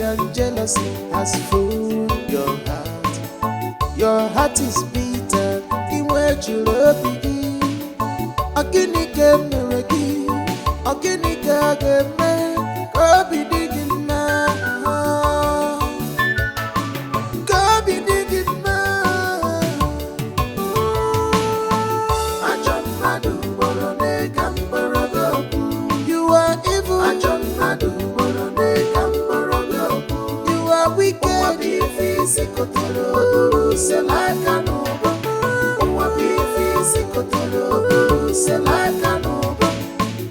and jealousy has fooled your heart. Your heart is bitter, in which you love me. Okinike mereki, Okinike geme, Kobi digima, Kobi digima. Ajon madu borone kamborogo. You are evil. Ajon madu borone kamborogo. You are wicked. Wabi physical tolo, selakano.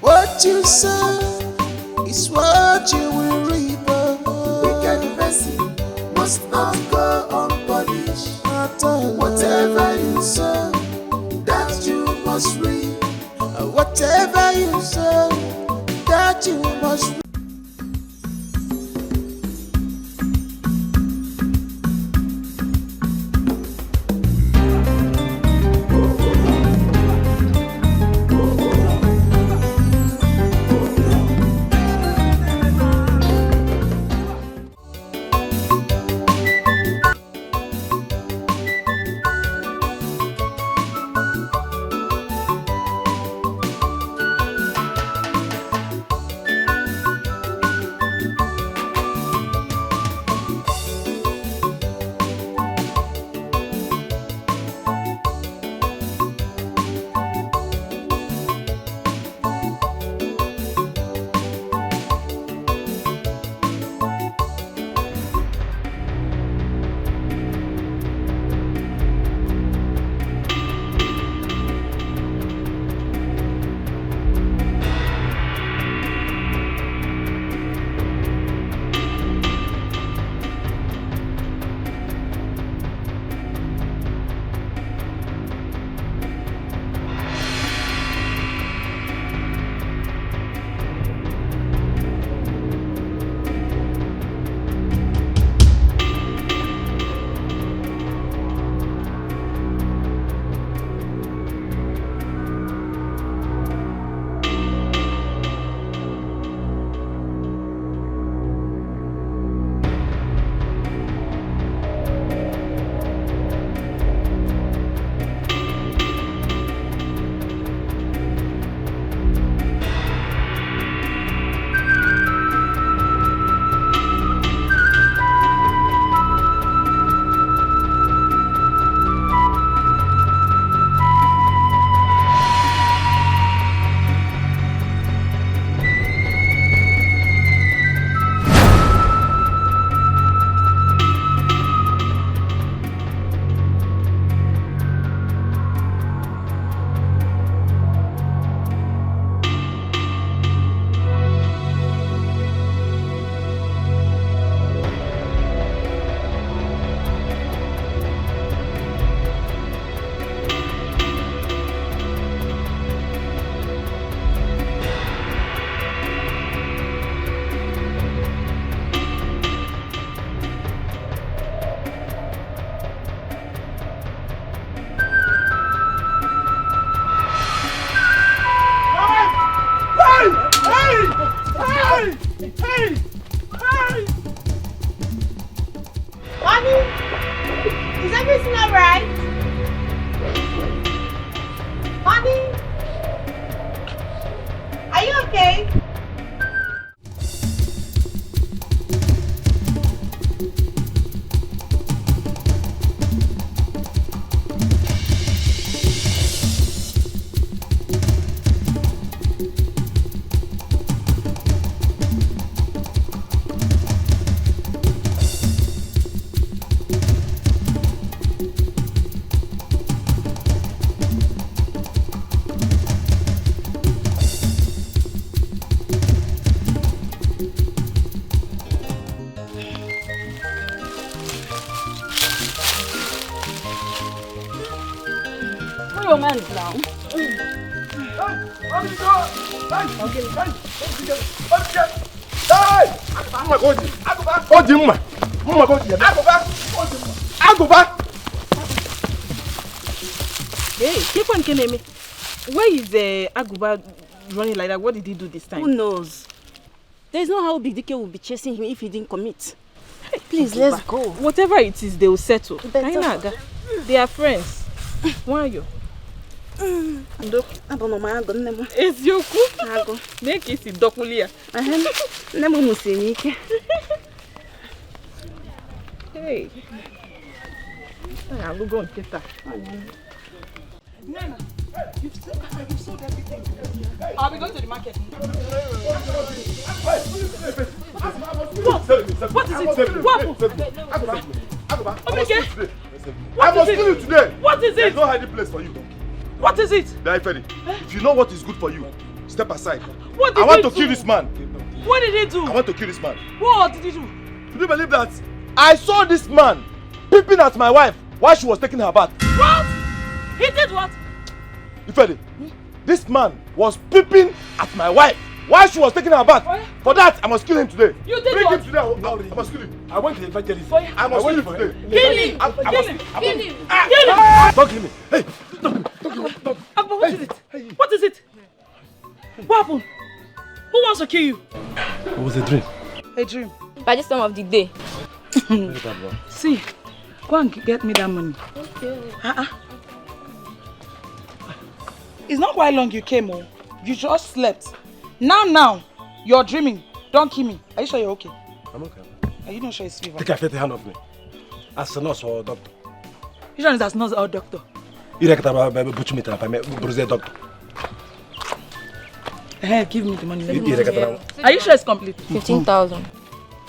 What you sow is what you will reap. Wicked person must not go unpunished. Whatever you sow, that you must reap. Whatever you sow, that you must reap. romance now. Hey, keep on killing me. Where is Aguba running like that? What did he do this time? Who knows? There's no how big Dikeh will be chasing him if he didn't commit. Please, let's go. Whatever it is, they will settle. Better. They are friends. Why are you? I don't know my ago. It's your cook. Make it a dokulia. Never musinike. Hey. I'm going to get that. You've sold everything. I'll be going to the market. What is it? I must kill you today. What is it? There's no hiding place for you. What is it? Daifedi, if you know what is good for you, step aside. What did I want he to do? kill this man. What did he do? I want to kill this man. What did he do? Do you believe that? I saw this man peeping at my wife while she was taking her bath. What? He did what? Ifedi, this man was peeping at my wife while she was taking her bath. For that, I must kill him today. You did Bring what? him today. I must kill him. I went to evangelist. I must kill him today. Kill him! Kill him! Don't kill me. Hey, Abba, what is it? What is it? What happened? Who wants to kill you? it was a dream. A dream. By this time of the day. See, go and get me that money. Okay. It's not quite long you came home. You just slept. Now, you're dreaming. Don't kill me. Are you sure you're okay? I'm okay. Are you not sure it's fever? Take a hand off me. As a nurse or doctor. Which one is as nurse or doctor? You reckon I'm butcher me if I'm a doctor? Hey, give me the money. Let me You reckon Are you sure it's complete? 15,000.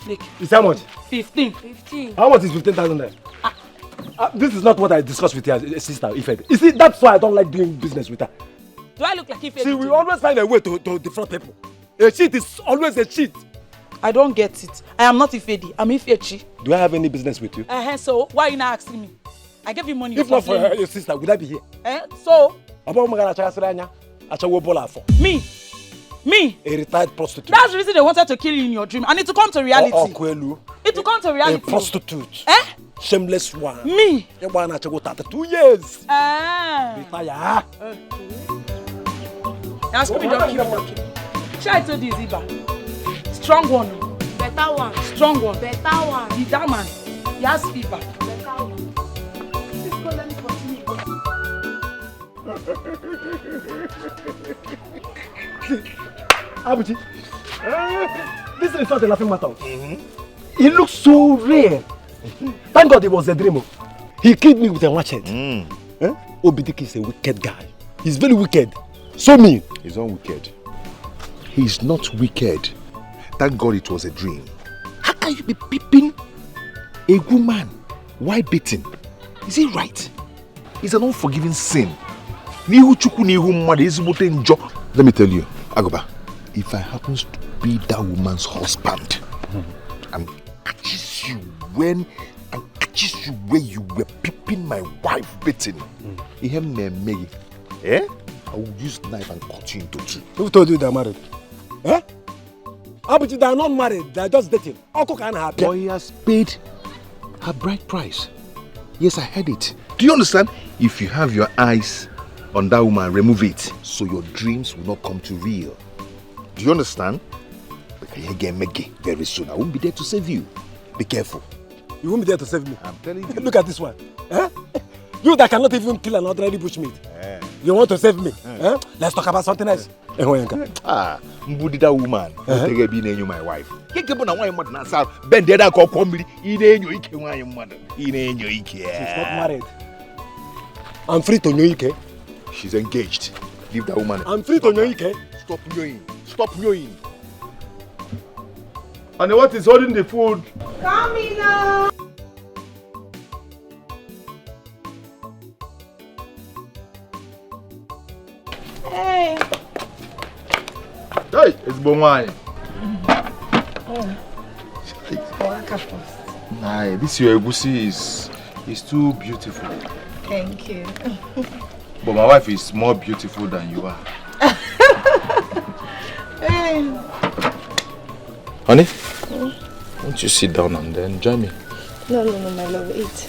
Look, It's how much? 15. 15. How much is 15,000 there? This is not what I discussed with your sister, Ifed. You see, that's why I don't like doing business with her. Do I look like if See, we always find a way to defraud people. A cheat is always a cheat. I don't get it. I am not Ifedi. I'm Ifechi. Do I have any business with you? So why are you not asking me? I gave you money. If not for your sister, would I be here? So me. A retired prostitute. That's the reason they wanted to kill you in your dream. I need to come to reality. It will come to reality. A prostitute. Shameless one. Me. You want to go 32 years. Retire. Now, Scooby, don't kill me. Shall I tell you, Ziba? Strong one. Better one. Strong one. Better one. That man, he has fever. Better one. Please go, let me continue. Abuji, this is not a laughing matter. It looks so real. Thank God it was a dream. He killed me with a machete. Dikeh is a wicked guy. He's very wicked. So mean. He's not wicked. He's not wicked. Thank God it was a dream. How can you be peeping a woman while beating? Is it right? It's an unforgiving sin. Let me tell you, Agoba, if I happens to be that woman's husband and catches you when you were peeping my wife beating, I will use knife and cut you into two. Who told you they're married? Abuji, they are not married. They are just dating. Uncle can happen. Boy has paid her bride price. Yes, I heard it. Do you understand? If you have your eyes on that woman, remove it so your dreams will not come to real. Do you understand? Very soon, I won't be there to save you. Be careful. You won't be there to save me. I'm telling you. Look at this one. You that cannot even kill an ordinary bushmeat. You want to save me? Let's talk about something else. Mbudida woman. My wife. She's not married. I'm free to Nyoike. She's engaged. Leave that woman. I'm free to Nyoike. Stop mewing. Stop mewing. And what is holding the food? Coming now. Hey. Hey, it's Bomai. Nah, this your egusi is too beautiful. Thank you. But my wife is more beautiful than you are. Hey. Honey, won't you sit down and then join me? No, my love, eat.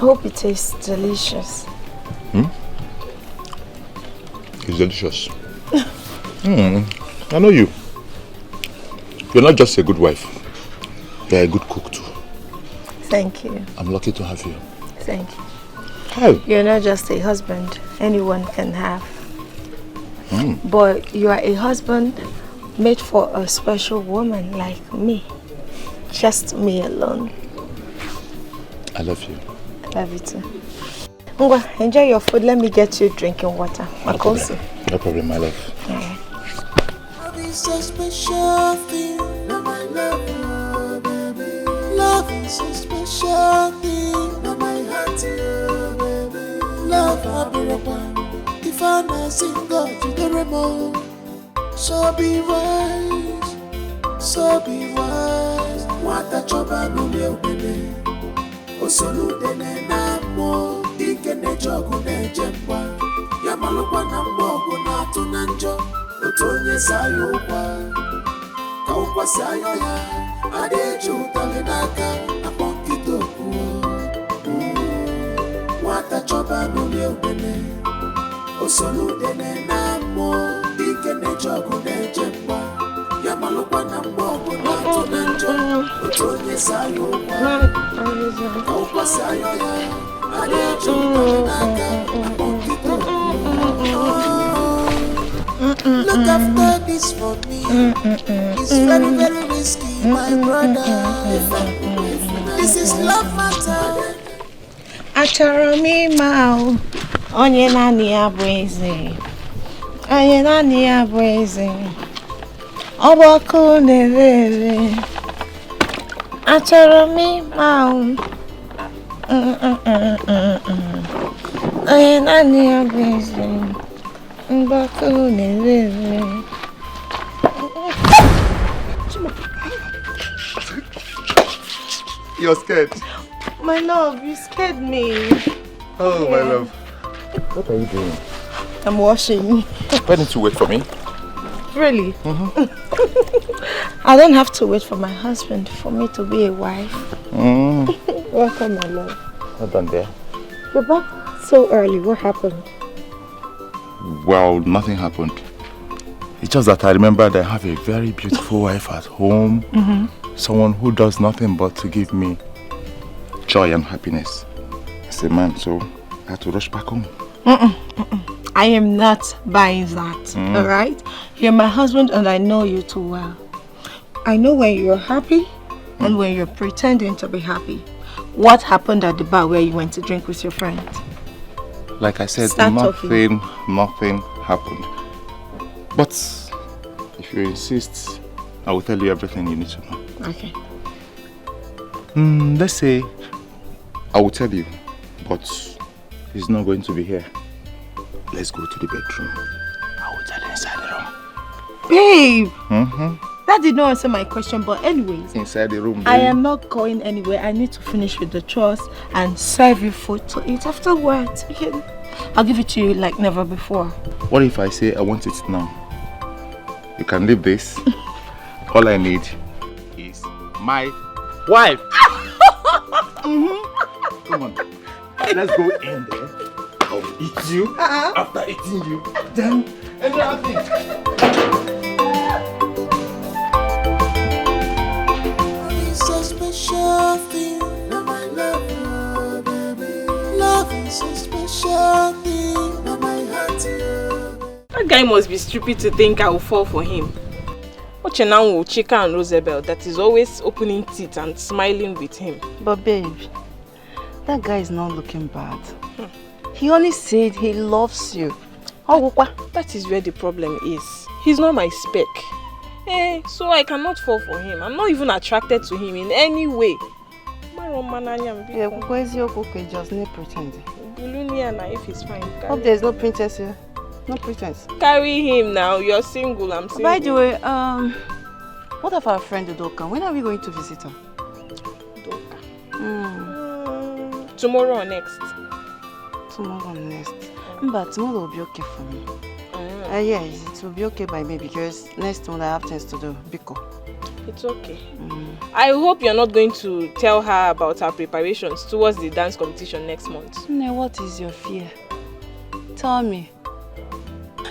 hope it tastes delicious. It's delicious. I know you. You're not just a good wife. You're a good cook too. Thank you. I'm lucky to have you. Thank you. How? You're not just a husband anyone can have. But you are a husband made for a special woman like me. Just me alone. I love you. I love you too. Ngwa, enjoy your food. Let me get you drinking water. No problem. No problem, my love. Yeah. Love is a special thing. No, my love, baby. Love is a special thing. No, my heart, baby. Love, I'll be right back. If I'm not single to the remote, so be wise, so be wise. What a choba no me baby. Osolu dene na mo, Dikeh ne jogu ne jemba. Yamalokwa na mbogo na tunanjo, otonye sayo kwa. Kaukwa sayo ya, adeju talenaka, aponkito kuo. What a choba no me baby. Osolu dene na mo, Dikeh ne jogu ne jemba. Yamalokwa na mbogo na tunanjo, otonye sayo kwa. Kaukwa sayo ya, adeju talenaka, aponkito kuo. Look after this for me. It's very, very risky, my brother. This is love matter. Achọrọ m ịma o, onye naanị ya bụ eze. Onye naanị ya bụ eze. Ọ bụ ọkụ na-ere ere. Achọrọ m ịma o, onye naanị ya bụ eze. Ọ bụ ọkụ na-ere ere. You're scared. My love, you scared me. Oh, my love. What are you doing? I'm washing. Why didn't you wait for me? Really? I don't have to wait for my husband for me to be a wife. Welcome, my love. Not done there. You're back so early. What happened? Well, nothing happened. It's just that I remembered I have a very beautiful wife at home. Someone who does nothing but to give me joy and happiness. As a man, so I had to rush back home. I am not buying that, alright? You're my husband and I know you too well. I know when you're happy and when you're pretending to be happy. What happened at the bar where you went to drink with your friends? Like I said, Start nothing happened. But if you insist, I will tell you everything you need to know. Okay. Let's say I will tell you, but he's not going to be here. Let's go to the bedroom. I will tell you inside the room. Babe! That did not answer my question, but anyways. Inside the room, babe. I am not going anywhere. I need to finish with the chores and serve you food to eat afterwards. I'll give it to you like never before. What if I say I want it now? You can leave this. All I need is my wife. Come on. Let's go in there. I'll eat you. After eating you, then another It's a special thing. No, my love, baby. Love is a special thing. No, my heart, That guy must be stupid to think I will fall for him. Ochenanwu, Chika and Rosabel that is always opening teeth and smiling with him. But babe, that guy is not looking bad. He only said he loves you. That is where the problem is. He's not my spec. So I cannot fall for him. I'm not even attracted to him in any way. Yeah, just need pretend. If he's fine. Hope there's no princess here. No pretense. Carry him now. You're single. I'm single. By the way, what of our friend Okam? When are we going to visit her? Tomorrow or next? Tomorrow or next. But tomorrow will be okay for me. Yes, it will be okay by me because next month I have things to do. Biko. It's okay. I hope you're not going to tell her about our preparations towards the dance competition next month. No, what is your fear? Tell me.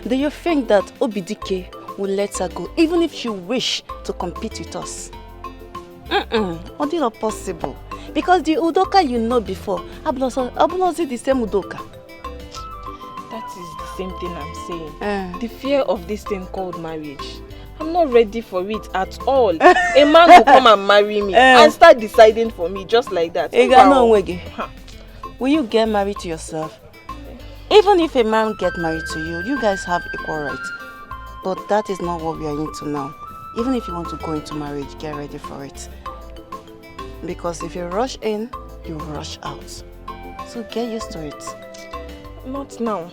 Do you think that Dikeh will let her go, even if she wish to compete with us? What is not possible? Because the Udoka you know before, Abulozi the same Udoka. That is the same thing I'm saying. The fear of this thing called marriage. I'm not ready for it at all. A man will come and marry me and start deciding for me just like that. Will you get married to yourself? Even if a man get married to you, you guys have equal rights. But that is not what we are into now. Even if you want to go into marriage, get ready for it. Because if you rush in, you rush out. So get used to it. Not now.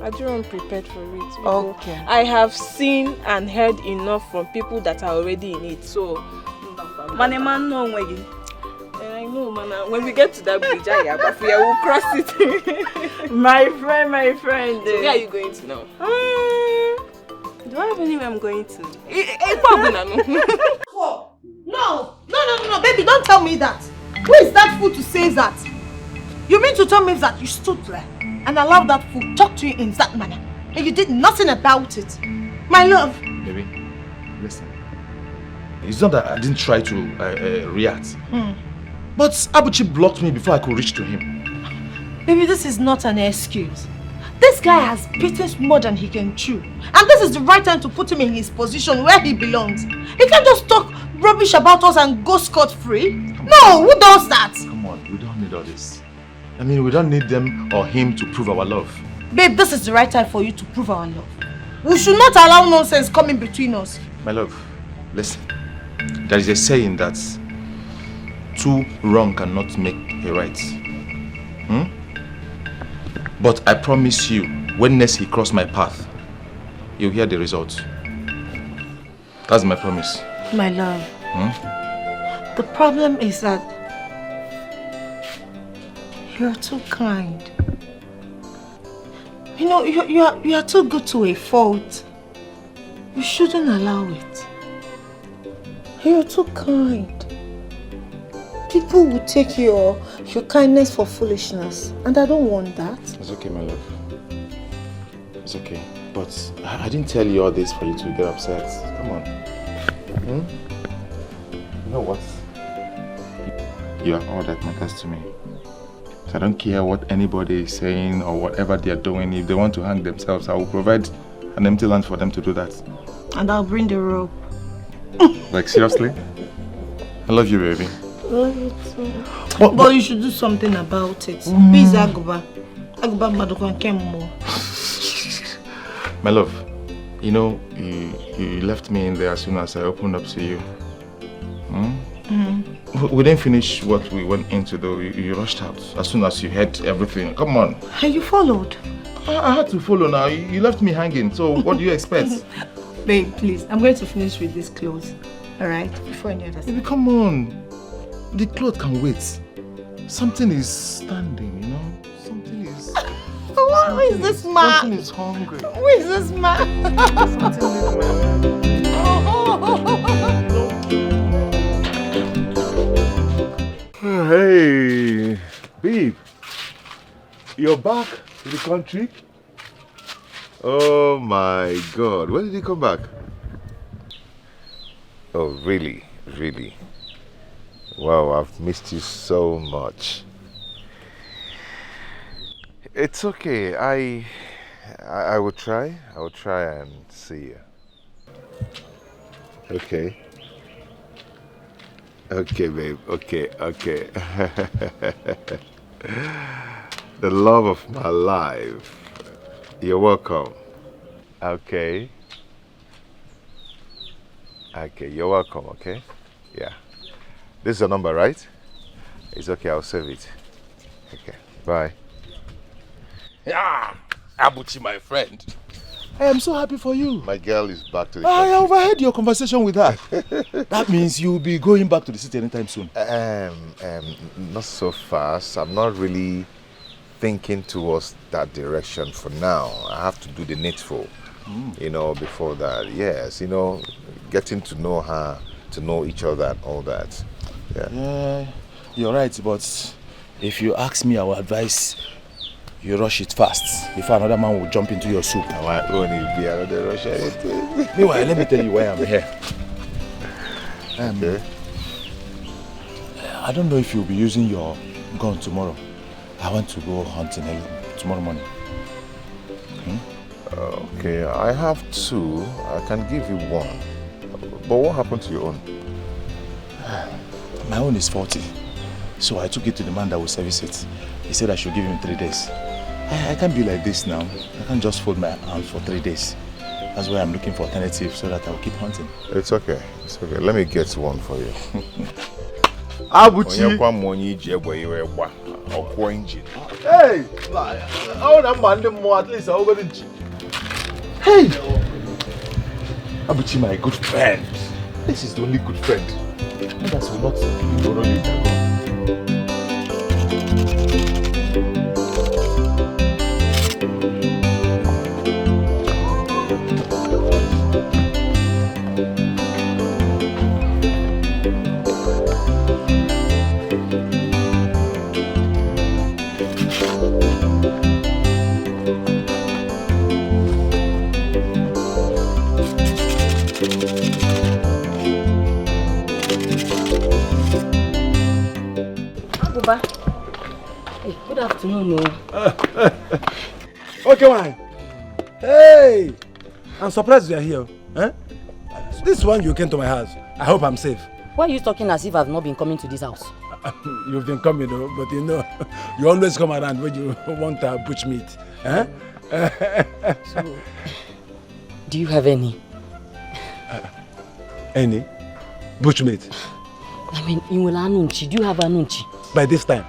I don't prepared for it. Okay. I have seen and heard enough from people that are already in it. So, I know, man. When we get to that bridge, we'll cross it. my friend. So where are you going to now? Do I have anywhere I'm going to? No, baby, don't tell me that. Who is that fool to say that? You mean to tell me that you stood there and allowed that fool talk to you in that manner and you did nothing about it? My love. Baby, listen. It's not that I didn't try to react. But Abuchi blocked me before I could reach to him. Baby, this is not an excuse. This guy has bitten more than he can chew. And this is the right time to put him in his position where he belongs. He can't just talk rubbish about us and go scot-free. No, who does that? Come on, we don't need all this. I mean, we don't need them or him to prove our love. Babe, this is the right time for you to prove our love. We should not allow nonsense coming between us. My love, listen. There is a saying that two wrong cannot make a right. But I promise you, when next he cross my path, you'll hear the results. That's my promise. My love, the problem is that you're too kind. You know, you are too good to a fault. You shouldn't allow it. You're too kind. People will take your kindness for foolishness, and I don't want that. It's okay, my love. It's okay. But I didn't tell you all this for you to get upset. Come on. You know what? You are all that matters to me. So I don't care what anybody is saying or whatever they are doing. If they want to hang themselves, I will provide an empty land for them to do that. And I'll bring the rope. Like, seriously? I love you, baby. Love you too. But you should do something about it. Please, Aguba. Aguba Madokon Kemmo. My love, you know, you left me in there as soon as I opened up to you. We didn't finish what we went into though. You rushed out as soon as you heard everything. Come on. And you followed? I had to follow now. You left me hanging. So what do you expect? Babe, please. I'm going to finish with these clothes. Alright? Before any other thing. Baby, come on. The clothes can wait. Something is standing, you know? Something is... Who is this man? Something is hungry. Who is this man? Something is Hey, babe. You're back to the country? Oh my God. When did you come back? Oh, really? Really? Wow, I've missed you so much. It's okay. I will try. I will try and see you. Okay. Okay, babe. Okay. The love of my life. You're welcome. Okay. Okay, you're welcome, okay? Yeah. This is your number, right? It's okay, I'll save it. Okay, bye. Yeah, Abuchi, my friend. I am so happy for you. My girl is back to the I country. overheard your conversation with her. That means you'll be going back to the city anytime soon. Not so fast. I'm not really thinking towards that direction for now. I have to do the needful, you know, before that. Yes, you know, getting to know her to know each other and all that. Yeah. You're right, but if you ask me, I will advise you rush it fast before another man will jump into your soup. I won't be another rush it. Meanwhile, let me tell you why I'm here. Okay. I don't know if you'll be using your gun tomorrow. I want to go hunting early tomorrow morning. Okay, I have 2. I can give you 1. But what happened to your own? My own is 40. So I took it to the man that will service it. He said I should give him 3 days. I can't be like this now. I can't just fold my arms for 3 days. That's why I'm looking for alternatives so that I'll keep hunting. It's okay. It's okay. Let me get 1 for you. Abuchi! Hey! At least I'll go to. Hey! Abuchi, my good friend. This is the only good friend. Others will not borrow you that gun. Hey, good afternoon. Okay, man. Hey! I'm surprised you are here. Huh? This one you came to my house. I hope I'm safe. Why are you talking as if I've not been coming to this house? You've been coming though, but you know, you always come around when you want bush meat. Huh? So, do you have any? Any? Bush meat? I mean, do you have anunchi? By this time.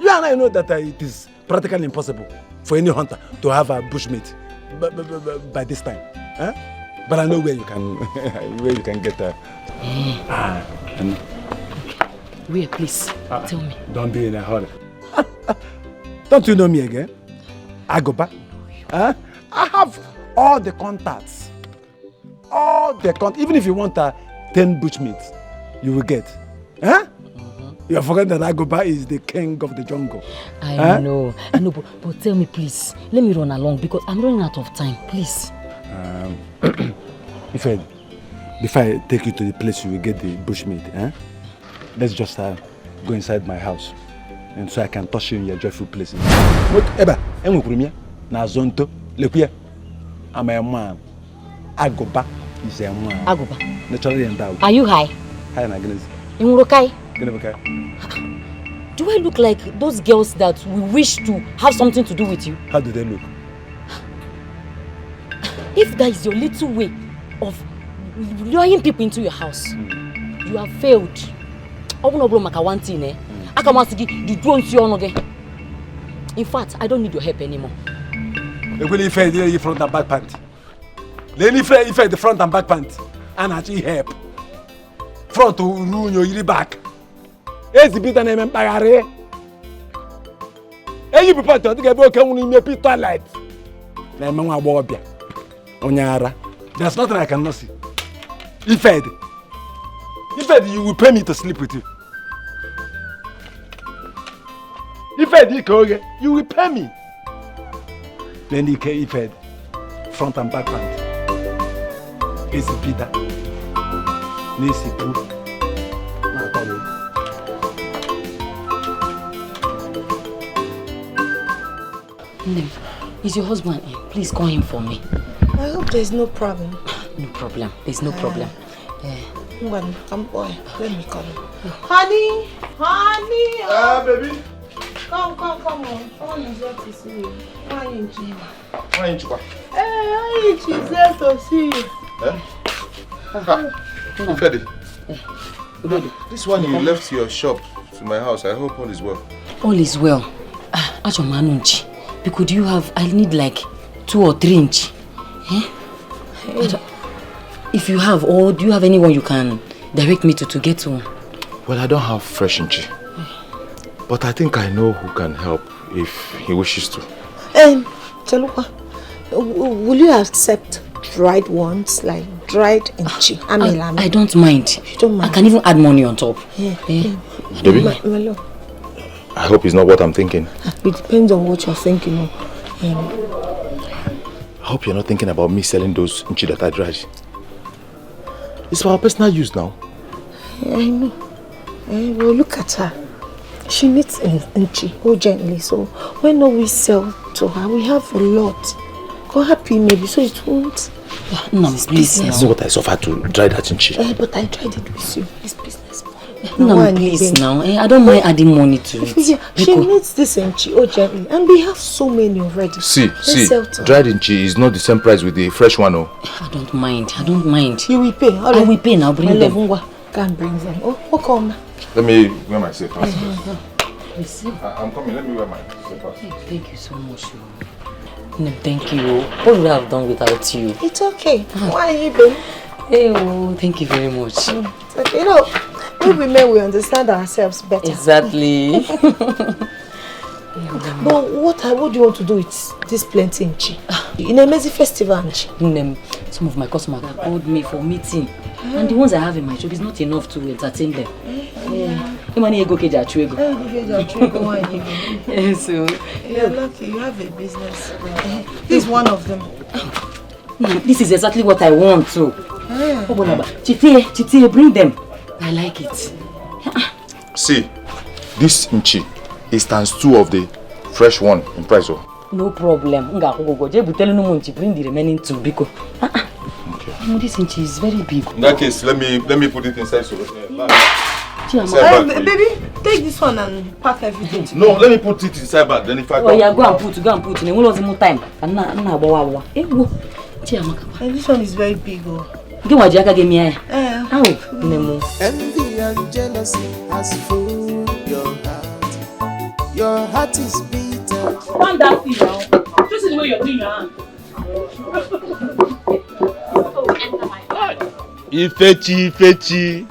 You and I know that it is practically impossible for any hunter to have a bushmeat by this time. Huh? But I know where you can get Where, please? Tell me. Don't be in a hurry. Don't you know me again? Agoba? Huh? I have all the contacts. Even if you want 10 bushmeats, you will get. Huh? You have forgotten that Agoba is the king of the jungle. I know, but tell me please. Let me run along because I'm running out of time, please. If I take you to the place you will get the bushmeat, let's just go inside my house, and so I can touch you in your joyful places. I'm a man. Agoba is a man. Agoba. Naturally endowed. Are you high? High na Guinness. In Urukai? Guinea. Do I look like those girls that we wish to have something to do with you? How do they look? If that is your little way of luring people into your house, you have failed. In fact, I don't need your help anymore. If I front and back pant. If I the front and back pant, and actually help. Front to ruin your back. Ezi bita na empire. You people to get broken in your toilet. Na mwa bobia. Onyara. There's nothing I cannot see. If you will pay me to sleep with you. You will pay me. Then if front and back pant. Ezi bita. Nisi poo. Is your husband in? Please call him for me. I hope there's no problem. No problem. There's no problem. Come boy, let me call him. Honey! Baby. Come on. Someone is here to see you. Why ain't you? She's here to see you. This one you left your shop to my house. I hope all is well. All is well. Because do you have, I need like 2 or 3 inch. If you have, or do you have anyone you can direct me to get to? Well, I don't have fresh inchi. But I think I know who can help if he wishes to. Chalupa, will you accept dried ones, like dried inchi. I don't mind. You don't mind? I can even add money on top. Yeah. Baby, My love. I hope it's not what I'm thinking. It depends on what you're thinking of. I hope you're not thinking about me selling those inchi that I dried. It's for our personal use now. I know. Well, look at her. She needs inchi urgently, so why not we sell to her? We have a lot. Go happy maybe, so it won't. No, please. This is what I suffered to dry that inchi. But I tried it with you. It's business. No, please now. I don't mind adding money to it. Yeah, she needs this inchi urgently, and we have so many already. See, dried inchi is not the same price with the fresh one, oh. I don't mind. You will pay. I will pay now. Bring them. Go and bring them. Oh, come. Let me wear my slippers. I'm coming. Let me wear my slippers. Thank you so much. No, thank you. What would I have done without you? It's okay. Why are you been? Hey, thank you very much. It's okay. You know, we women, we understand ourselves better. Exactly. But what do you want to do with this plenty inchi? In a Mezi festival inchi? Some of my customers have called me for meeting. And the ones I have in my shop is not enough to entertain them. So you're lucky, you have a business. This is one of them. This is exactly what I want too. Chiti, bring them. I like it. See, this inchi is ×2 of the fresh one in price. No problem. Bring the remaining 2 because this inchi is very big. In that case, let me put it inside. Baby, take this one and pack everything. No, let me put it inside bag. Then if I come, go and put. We lose more time. This one is very big. Envy and jealousy has fooled your heart. Your heart is bitter. Find that thing now. This is the way you're doing your hand. Ifechi.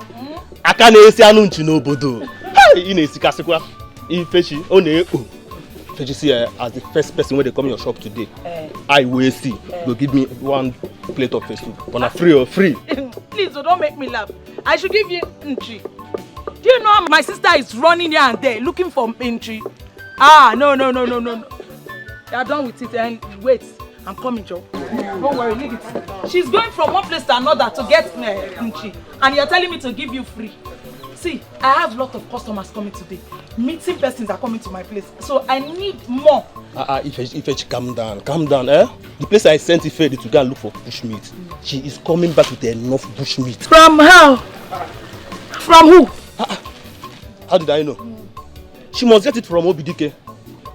Aka na-esi anụ nchi n'obodo. Ị na-esikasikwa. Ifechi, ọ na-ekpo. Ifechi see as the first person when they come in your shop today. I will see. Go give me 1 plate of fish soup. On a free. Please don't make me laugh. I should give you nchi. Do you know my sister is running here and there looking for nchi? No. You are done with it and wait. I'm coming, Joe. Don't worry, leave it. She's going from one place to another to get nchi, and you're telling me to give you free. See, I have a lot of customers coming today. Meeting persons are coming to my place, so I need more. Ifechi, calm down, eh? The place I sent Ife to go and look for bushmeat. She is coming back with enough bushmeat. From how? From who? How did I know? She must get it from Dikeh,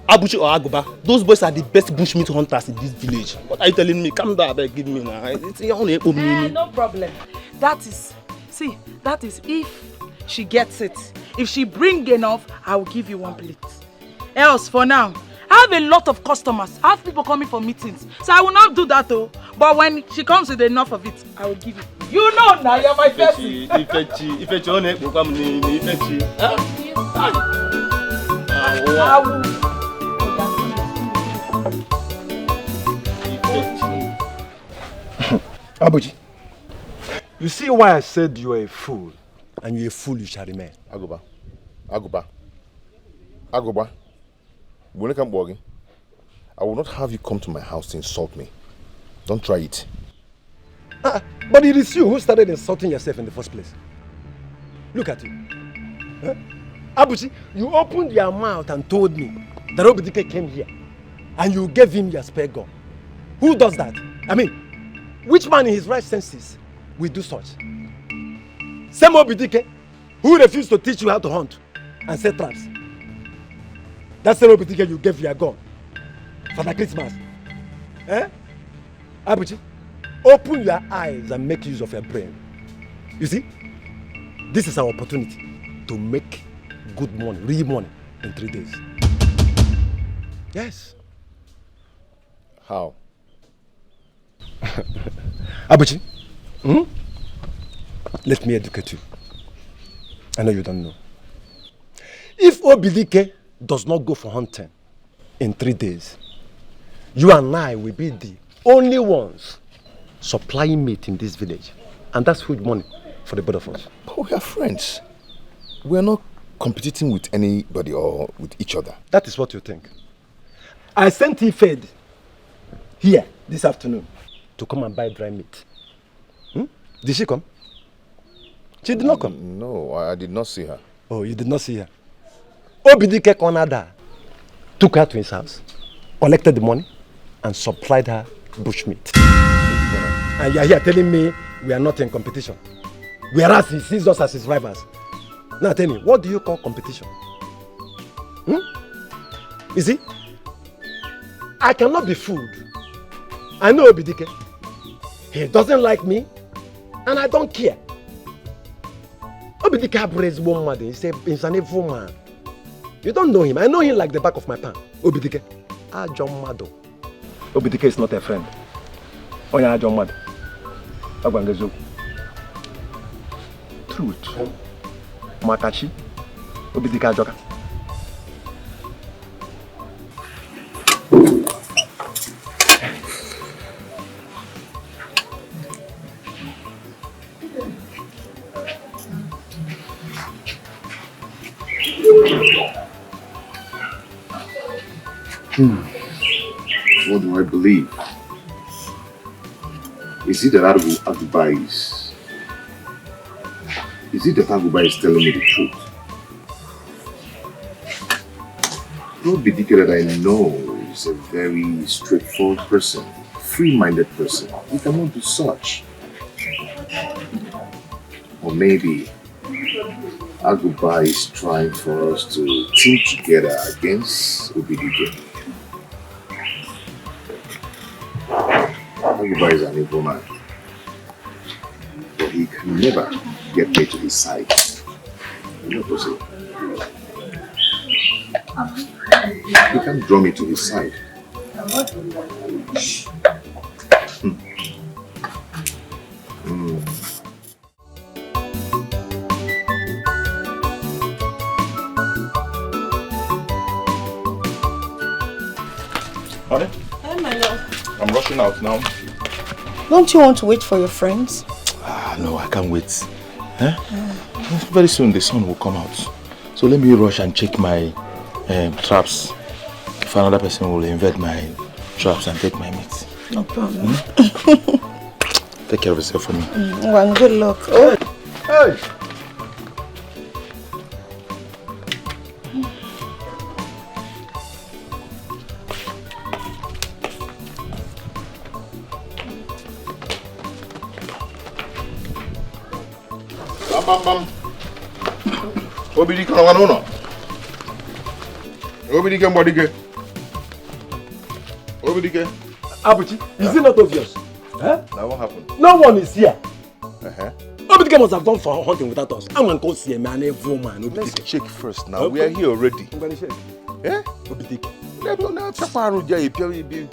Abuchi or Aguba. Those boys are the best bushmeat hunters in this village. What are you telling me? Calm down, give me now. No problem. That is if she gets it. If she brings enough, I will give you 1 plate. Else, for now, I have a lot of customers. I have people coming for meetings. So I will not do that though. But when she comes with enough of it, I will give it. You know now, you're my person. Ifechi, Abuji, you see why I said you are a fool, and you're a fool you shall remain. Aguba. When I come working, I will not have you come to my house to insult me. Don't try it. But it is you who started insulting yourself in the first place. Look at you. Huh? Abuji, you opened your mouth and told me that Dikeh came here and you gave him your spare gun. Who does that? I mean, which man in his right senses will do such? Same Dikeh who refused to teach you how to hunt and set traps. That's the Dikeh you gave your gun for the Christmas. Eh? Abuji, open your eyes and make use of your brain. You see, this is our opportunity to make good money, real money, in 3 days. Yes. How? Abuchi, let me educate you. I know you don't know. If Dikeh does not go for hunting in 3 days, you and I will be the only ones supplying meat in this village. And that's huge money for the both of us. But we are friends. We are not competing with anybody or with each other. That is what you think. I sent Ifed here this afternoon to come and buy dry meat. Did she come? She did not come. No, I did not see her. Oh, you did not see her. Dikeh Konada took her to his house, collected the money, and supplied her bushmeat. And you are here telling me we are not in competition, whereas he sees us as his rivals. Now tell me, what do you call competition? You see, I cannot be fooled. I know Dikeh. He doesn't like me, and I don't care. Dikeh raised one man. He's an evil man. You don't know him. I know him like the back of my palm. Dikeh. John Mado. Dikeh is not a friend. Onya John Mado. Truth. Makachi. Dikeh Ajoka. What do I believe? Is it that Agubai is telling me the truth? Don't be Dikeh that I know is a very straightforward person, free-minded person. We cannot do such. Or maybe Agubai is trying for us to team together against Dikeh. Agubai is an evil man, but he can never get me to his side. You know what I'm saying? He can't draw me to his side. Honey? Hey, my love. I'm rushing out now. Don't you want to wait for your friends? No, I can't wait. Very soon the sun will come out. So let me rush and check my traps. If another person will invade my traps and take my meat. No problem. Take care of yourself for me. Well, good luck. Oh. Hey! Bam. Obidike no no. Obidike mbodike. Obidike. Abuchi, is it not obvious? Now what happened? No one is here. Obidike must have gone for hunting without us. I'm going to see a man, evil man. Let's check first now. We are here already. I'm going to check. Eh? Obidike.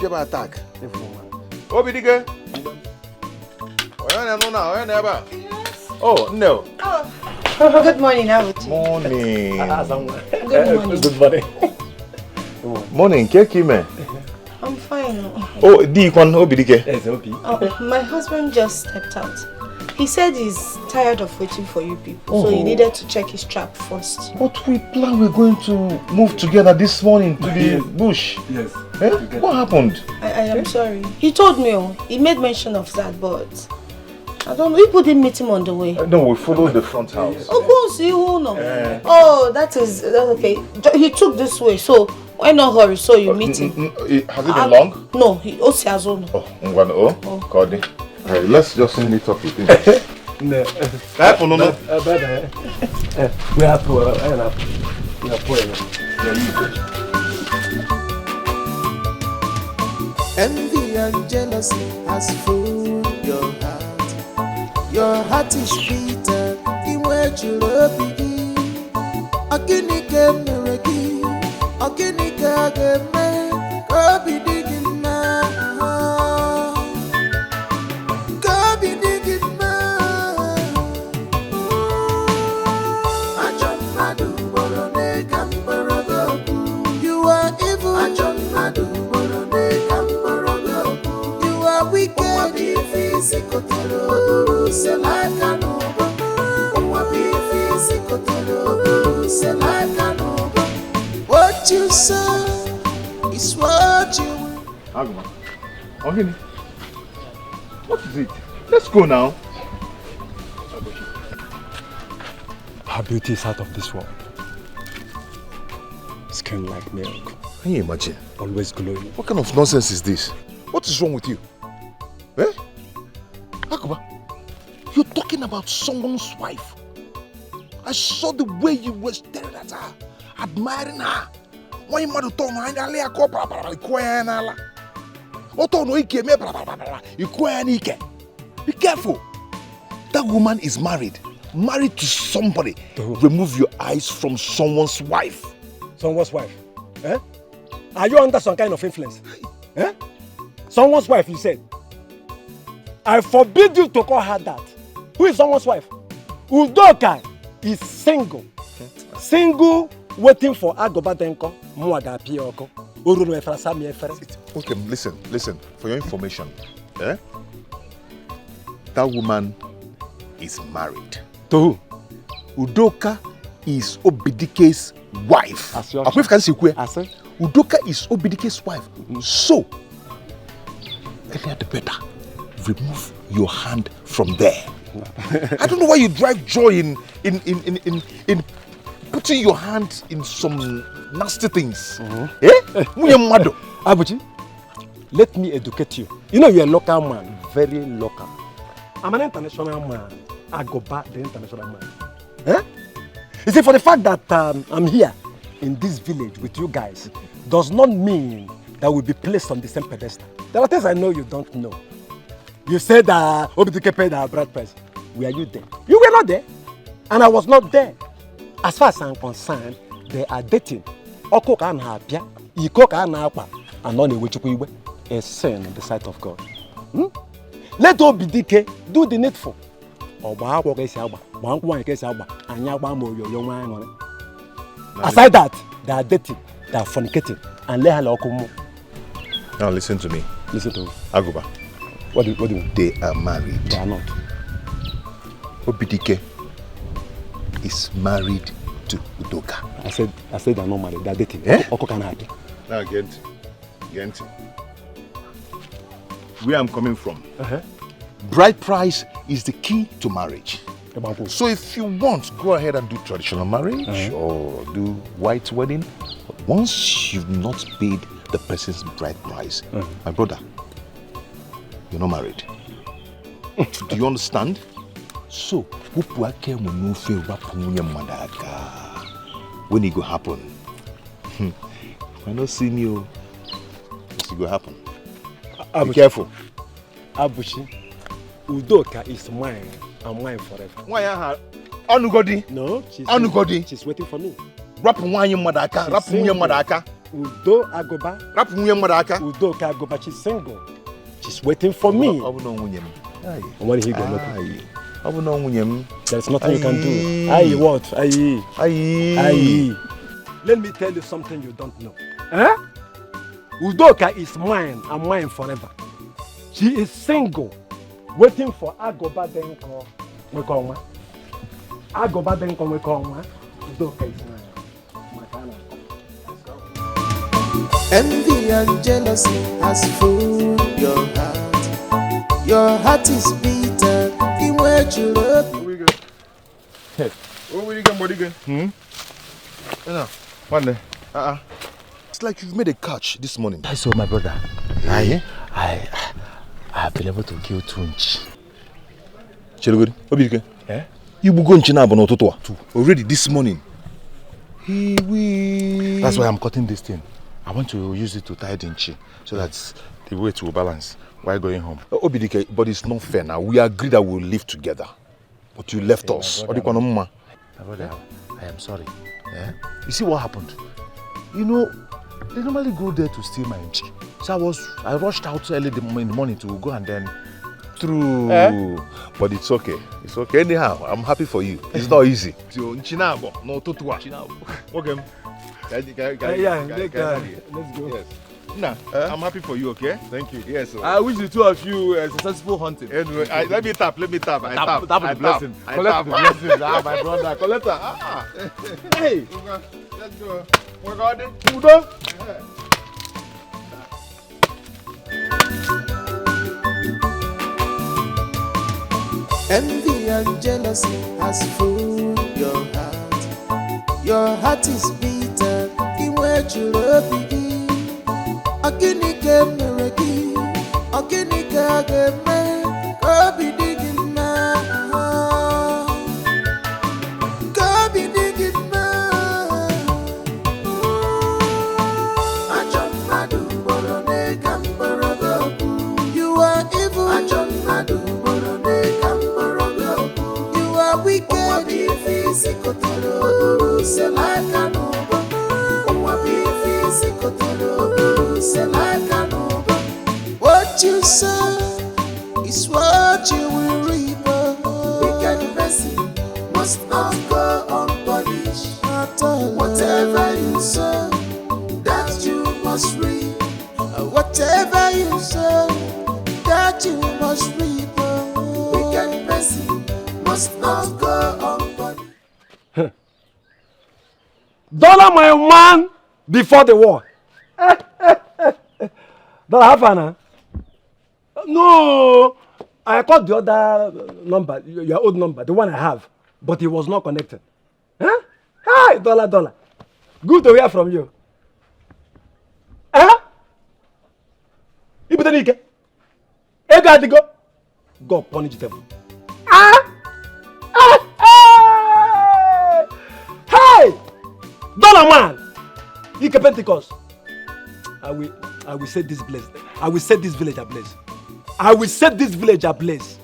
No, attack. Obidike. Oh, no. Good morning, Abuchi. Morning. Good morning. Morning, Kekime. I'm fine. Oh, Dikwan Obidike. Yes, okay. My husband just stepped out. He said he's tired of waiting for you people, so he needed to check his trap first. But we planned we're going to move together this morning to the bush. Yes. What happened? I am sorry. He told me, he made mention of that, but I don't know. People didn't meet him on the way. No, we followed the front house. Oh, see who no? Oh, that's okay. He took this way, so why not hurry? So you meet him. Has it been long? No, he Osiazono. Cody. Let's just meet up with him. No. We have to. Envy and jealousy has filled your heart. Your heart is bitter. In where you love me, Akinike mereki, Akinike game, Kobi digging na, Kobi digging na. Ajon madu borone kambarago. You are evil. Ajon madu borone kambarago. You are wicked. What you sow is what you will. Aguma. Ogini. What is it? Let's go now. Her beauty is out of this world. Skin like milk. Can you imagine? Always glowing. What kind of nonsense is this? What is wrong with you? Eh? Aguma, you're talking about someone's wife. I saw the way you were staring at her, admiring her. Why you mad to me? Be careful. That woman is married. Married to somebody. Remove your eyes from someone's wife. Someone's wife? Eh? Are you under some kind of influence? Eh? Someone's wife, you said? I forbid you to call her that. Who is someone's wife? Udoka is single. Single, waiting for Agoba Denko. Okay, listen. For your information, eh? That woman is married. To who? Udoka is Obidike's wife. Udoka is Obidike's wife. So, earlier the better. Remove your hand from there. I don't know why you drive joy in putting your hand in some nasty things. Abuchi, let me educate you. You know you're a local man, very local. I'm an international man. Agoba, the international man. Eh? You see, for the fact that I'm here in this village with you guys does not mean that we'll be placed on the same pedestal. There are things I know you don't know. You said that Obidike paid our bride price. Were you there? You were not there. And I was not there. As far as I'm concerned, they are dating. Oko ka na apia, iko ka na akwa, and on the way to a sin in the sight of God. Let Obidike do the needful. Aside that, they are dating, they are fornicating, and let her come. Now listen to me. Listen to me. Agoba. What do you mean? They are married. They are not. Obidike is married to Udoka. I said they are not married. They are dating. Oko can happy. Now get where I'm coming from. Bride price is the key to marriage. So if you want, go ahead and do traditional marriage or do white wedding. Once you've not paid the person's bride price, my brother, you're not married. Do you understand? So, when it go happen? I not see you. It go happen. Be careful. Abuchi, Udoka is mine and mine forever. Why are Onugodi? No, she's waiting for me. Rap one madaka, rap madaka. Udo Agoba. Rap madaka. Udoka Agoba, she's single. She's waiting for me. What he go There's nothing you can do. Aye, what? Aye. Let me tell you something you don't know. Udoka is mine and mine forever. She is single, waiting for Agoba Denko. Agoba Denko Udoka is mine. Envy and jealousy has fooled your heart. Your heart is bitter in where you love. Where we go? Hey, where you going, buddy? One It's like you've made a catch this morning. I saw my brother. I have been able to kill 2 inch. Chelugori, what did you get? You will go in China already this morning. That's why I'm cutting this thing. I want to use it to tie the inch so that the weight will balance while going home. Obidike, but it's not fair now. We agreed that we'll live together. But you left us. My brother, I am sorry. You see what happened? You know, they normally go there to steal my inch. So I rushed out early in the morning to go and then through. But it's okay. It's okay. Anyhow, I'm happy for you. It's not easy. Okay. Yeah, let's go. Yes. Nah, I'm happy for you, okay? Thank you. Yes, sir. I wish the two of you successful hunting. Anyway, let me tap. I Tap tap. the blessing. Collect the blessing. My brother. Collect her. Hey. Let's go. We're going. Udo. Envy and jealousy has fooled your heart. Your heart is bitter. Iwe churo bigi. Ogini ke mereki. Ogini ke ageme. Kobi digima. Kobi digima. Ajon madu borone kamborogo. You are evil. Ajon madu borone kamborogo. You are wicked. Wabi fisikotolo. Selakano. Wabi fisikotolo. Selakano. What you sow is what you will reap. Wicked person must not go unpunished. Whatever you sow, that you must reap. Whatever you sow, that you must reap. Wicked person must not go unpunished. Dollar my man before the war. Dollar have fun, No, I called the other number, your old number, the one I have, but it was not connected. Huh? Hi, Dollar. Good to hear from you. Huh? You better Dikeh. You got to go. God punish the devil. Hey! Dollar man! You can Pentecost. I will set this place. I will set this village ablaze. I will set this village ablaze.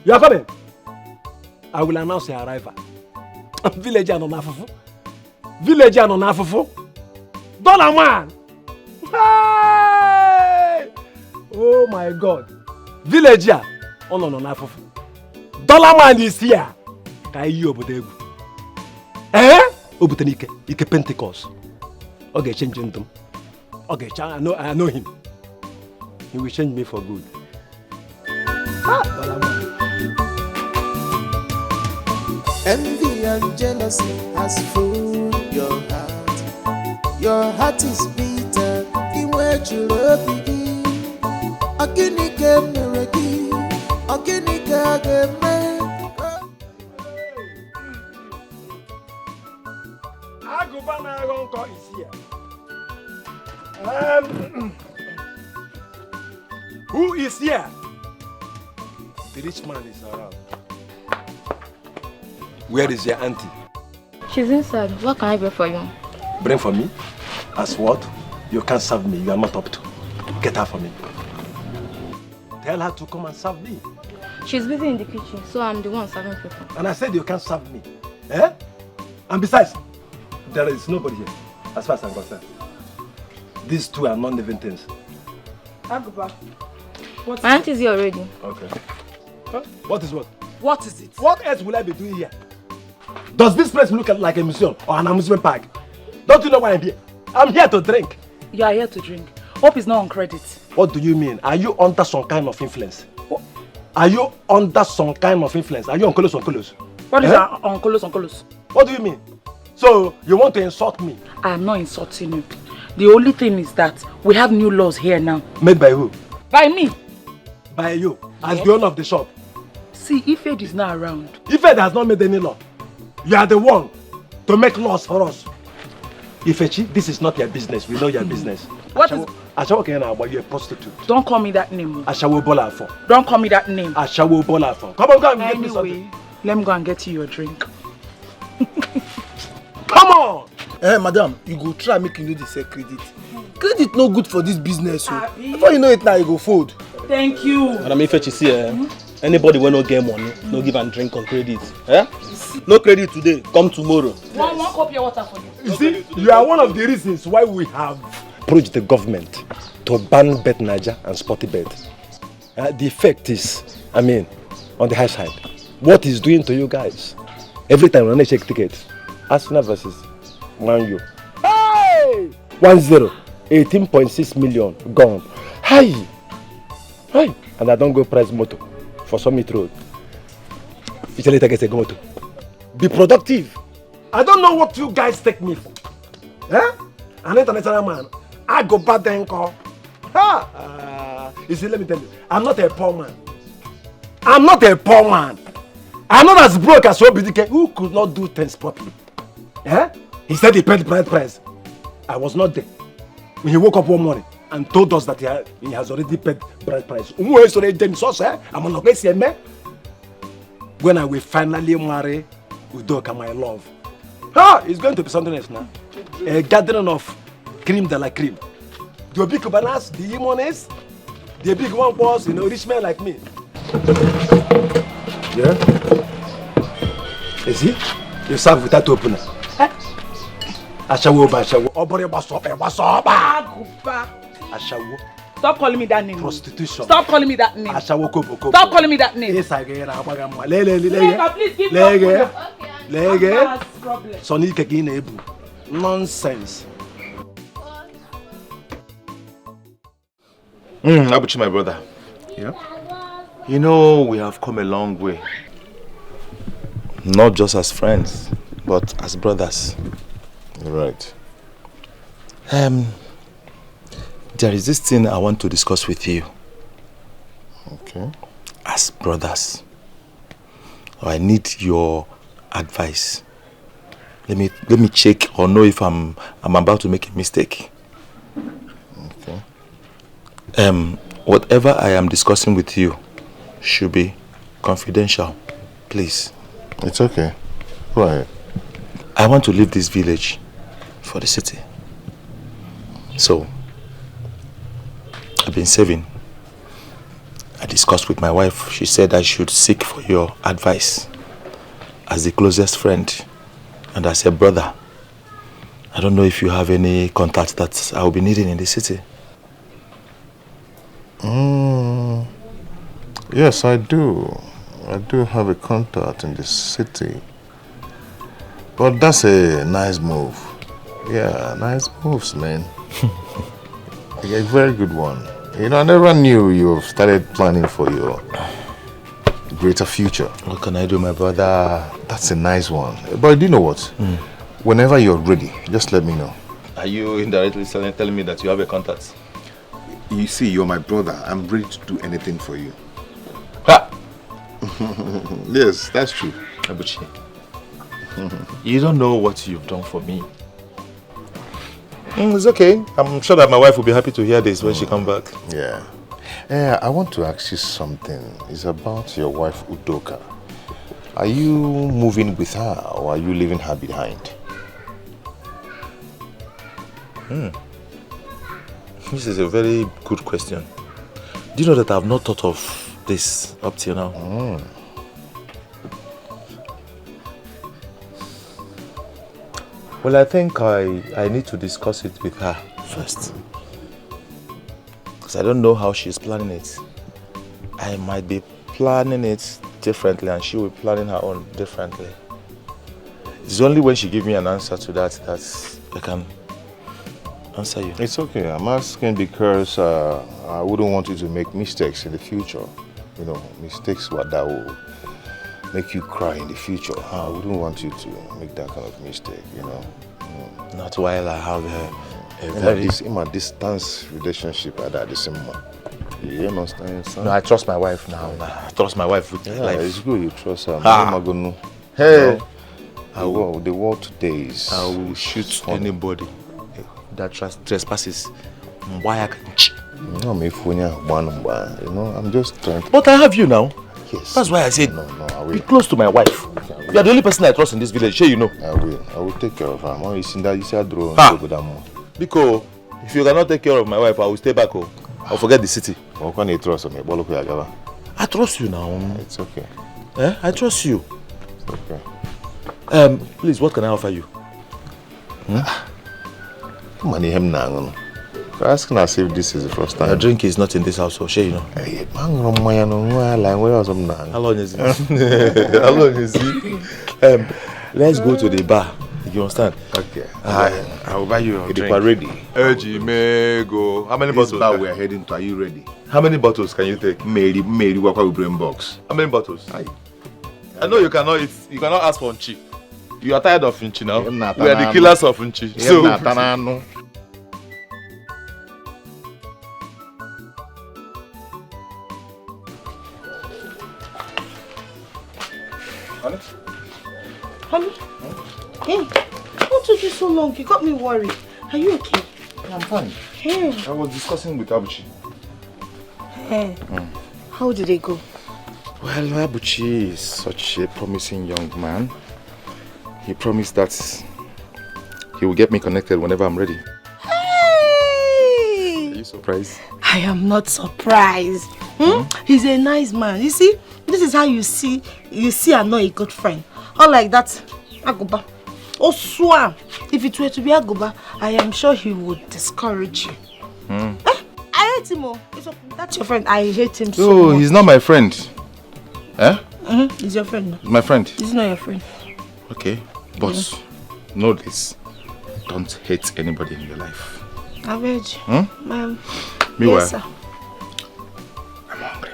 You are coming? I will announce your arrival. Villager no nafufu. Villager no nafufu. Dollar man! Hey! Oh my God. Villager oh no nafufu. Dollar man is here. Kai you obodegu. Obutenike, Ike Pentecost. Okay, change him. Okay, I know him. He will change me for good. Envy and jealousy has fooled your heart. Your heart is bitter. Iwe churo bigi. Ogini ke mereki. Ogini ke ageme. Agubana Ronko is here. Who is here? The rich man is around. Where is your auntie? She's inside. What can I bring for you? Bring for me? As what? You can't serve me. You are not up to. Get her for me. Tell her to come and serve me. She's busy in the kitchen, so I'm the one serving people. And I said you can't serve me. Eh? And besides, there is nobody here, as far as I'm concerned. These two are non-living things. Aguba. My aunt is here already. Okay. Huh? What is what? What is it? What else will I be doing here? Does this place look like a museum or an amusement park? Don't you know why I'm here? I'm here to drink. You are here to drink. Hope is not on credit. What do you mean? Are you under some kind of influence? What? Are you under some kind of influence? Are you onkelos? What is onkelos? What do you mean? So, you want to insult me? I am not insulting you. The only thing is that we have new laws here now. Made by who? By me. By you, as the owner of the shop. See, Ife is not around. Ife has not made any law. You are the one to make laws for us. Ifechi, this is not your business. We know your business. What is... Ashawo Kenana, you're a prostitute. Don't call me that name. Ashawo Bolafo. Don't call me that name. Ashawo Bolafo. Come on, go and get me something. Anyway, let me go and get you your drink. Come on! Madam, you go try make you know the credit. Credit no good for this business. So before you know it now, you go fold. Thank you. Madam, if you see, anybody will not get money, no give and drink on credit. No credit today, come tomorrow. One cup of water for you. You see, you are one of the reasons why we have approached the government to ban Bet Naija and Sporty Bet. The effect is, on the high side. What is doing to you guys? Every time when I check tickets, Arsenal versus Man U. Hey! 1-0. 18.6 million gone. Hi! Hi! And I don't go price motor for Summit Road. It's a little get a motor. Be productive. I don't know what you guys take me for. Eh? An international man. I go bad then call. Ha! You see, let me tell you, I'm not a poor man. I'm not a poor man. I'm not as broke as Dikeh, who could not do things properly. Eh? He said he paid the bride price. I was not there. When he woke up one morning and told us that he has already paid bride price. When I will finally marry Udoka, my love. It's going to be something else now. A gathering of cream de la cream. The big bananas, the imones, the big one was, rich men like me. Yeah? You see? You serve without opener. Ashawo. Stop calling me that name. Prostitution. Stop calling me that name. Ashawo kobo. Stop calling me that name. Yes, I get Please give me a Lege. Sonny Kegin Ebu. Nonsense. Abuchi, my brother. Yeah? You know, we have come a long way. Not just as friends, but as brothers. Right. There is this thing I want to discuss with you. Okay. As brothers. I need your advice. Let me check or know if I'm about to make a mistake. Okay. Whatever I am discussing with you should be confidential, please. It's okay. Go ahead. I want to leave this village for the city. So, I've been saving. I discussed with my wife. She said I should seek for your advice as the closest friend and as a brother. I don't know if you have any contact that I will be needing in the city. Yes, I do. I do have a contact in the city. But that's a nice move. Yeah, nice moves, man. A very good one. You know, I never knew you started planning for your greater future. What can I do, my brother? That's a nice one. But do you know what? Whenever you're ready, just let me know. Are you indirectly telling me that you have a contact? You see, you're my brother. I'm ready to do anything for you. Ha! Yes, that's true. Abuchi, you don't know what you've done for me. It's okay. I'm sure that my wife will be happy to hear this when she comes back. Yeah. I want to ask you something. It's about your wife, Udoka. Are you moving with her or are you leaving her behind? This is a very good question. Do you know that I've not thought of this up till now? Well, I think I need to discuss it with her first. Because I don't know how she's planning it. I might be planning it differently and she will be planning her own differently. It's only when she gives me an answer to that I can answer you. It's okay. I'm asking because I wouldn't want you to make mistakes in the future. You know, mistakes that will make you cry in the future. I wouldn't want you to make that kind of mistake, you know. Not while I have in my distance relationship at that December. You understand? No, I trust my wife now. I trust my wife with my life. It's good you trust her. Hey! The world today is... I will shoot anybody that trespasses. Why no, you know, I'm just trying to... But I have you now. Yes. That's why I said, I will. Be close to my wife. You are the only person I trust in this village. Sure, you know. I will take care of her. Because if you cannot take care of my wife, I will stay back home. I'll forget the city. I trust you now. It's okay. I trust you. It's okay. Please, what can I offer you? Asking us if this is the first time. Your drink is not in this house, so share, you know. How long is it? How long is it? Let's go to the bar You understand? Okay. I will buy you a drink. Ready. Ejimego. How many This bottles? bar we are heading to, are you ready? How many bottles can you take? Mary Waka will bring box. How many bottles? Aye. I know you cannot eat. You cannot ask for nchi. You are tired of nchi now. Yeah, We are the killers of nchi. So. Honey? Hey, what took you so long? You got me worried. Are you okay? I'm fine. Hey. I was discussing with Abuchi. Hey. How did it go? Well, Abuchi is such a promising young man. He promised that he will get me connected whenever I'm ready. Hey! Are you surprised? I am not surprised. He's a nice man. You see, this is how you see and know a good friend. Unlike that, Agoba. Oswa, if it were to be Agoba, I am sure he would discourage you. I hate him. That's your friend. I hate him so much. He's not my friend. Eh? He's your friend. My friend. He's not your friend. Okay, but know this. Don't hate anybody in your life. I've heard you. Ma'am. Meanwhile, yes, sir. I'm hungry.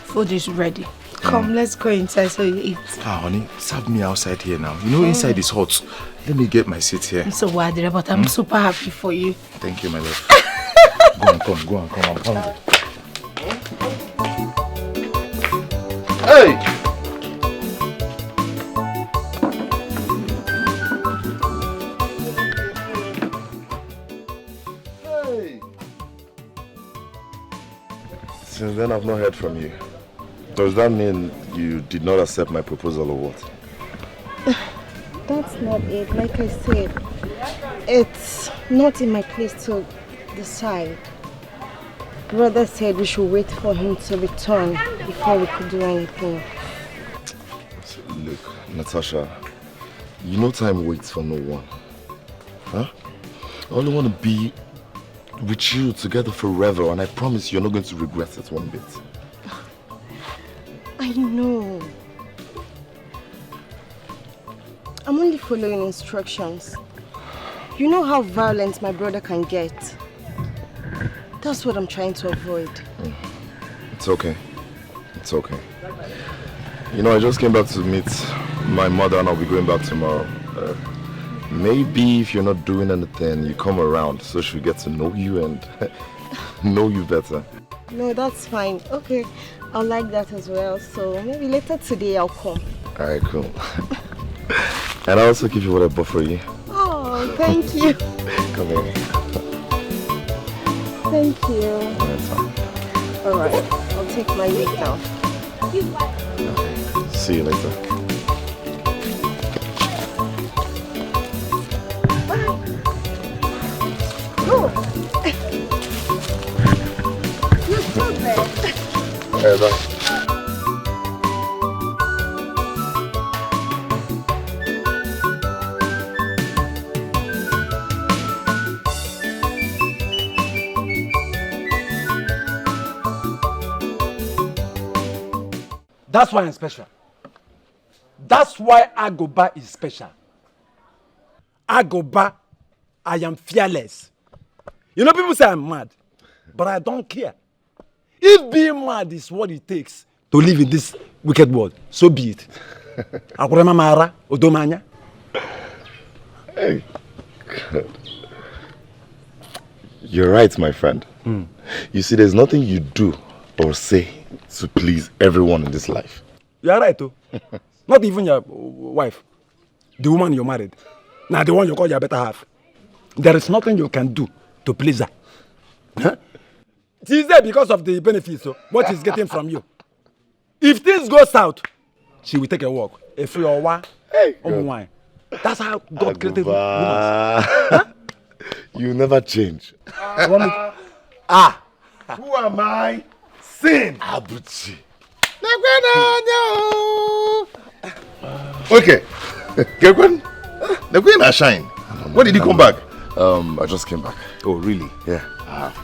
Food is ready. Come, let's go inside so you eat. Honey, serve me outside here now. You know, inside is hot. Let me get my seat here. I'm so worried, but I'm super happy for you. Thank you, my love. Go and come. I'm hungry. Hey! Since then, I've not heard from you. Does that mean you did not accept my proposal or what? That's not it. Like I said, it's not in my place to decide. Brother said we should wait for him to return before we could do anything. Look, Natasha, you know time waits for no one. Huh? I only want to be with you together forever, and I promise you're not going to regret it one bit. I know. I'm only following instructions. You know how violent my brother can get. That's what I'm trying to avoid. It's okay. It's okay. You know, I just came back to meet my mother and I'll be going back tomorrow. Maybe if you're not doing anything, you come around so she'll get to know you and know you better. No, that's fine. Okay, I'll like that as well. So maybe later today I'll come. Alright, cool. And I'll also give you what I bought for you. Oh, thank you. Come here. Thank you. Alright, Alright, I'll take my leave now. okay. See you later. You're so bad. Bye. That's why I'm special. That's why Agoba is special. Agoba, I am fearless. You know, people say I'm mad, but I don't care. If being mad is what it takes to live in this wicked world, so be it. Akurema Mara, Odomanya. Hey, God. You're right, my friend. You see, there's nothing you do or say to please everyone in this life. You're right, too. Not even your wife, the woman you're married. Now, the one you call your better half. There is nothing you can do to please her. Huh? She's there because of the benefits, so what she's getting from you. If things go south, she will take a walk. If you're wine. That's how God created women. Huh? You never change. Who am I? Sin. Abuchi. Okay. They're going to shine. When did you come back? I just came back. Oh, really? Yeah.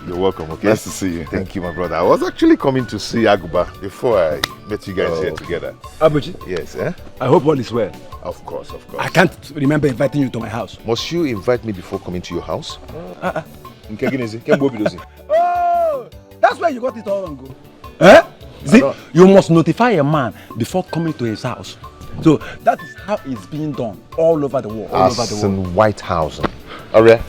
You're welcome, okay? Nice to see you. Thank you, my brother. I was actually coming to see Aguba before I met you guys here together. Abuchi? Yes, eh? I hope all is well. Of course, of course. I can't remember inviting you to my house. Must you invite me before coming to your house? Oh, that's where you got it all wrong. See, you must notify a man before coming to his house. So that is how it's being done all over the world. As in White House. Alright?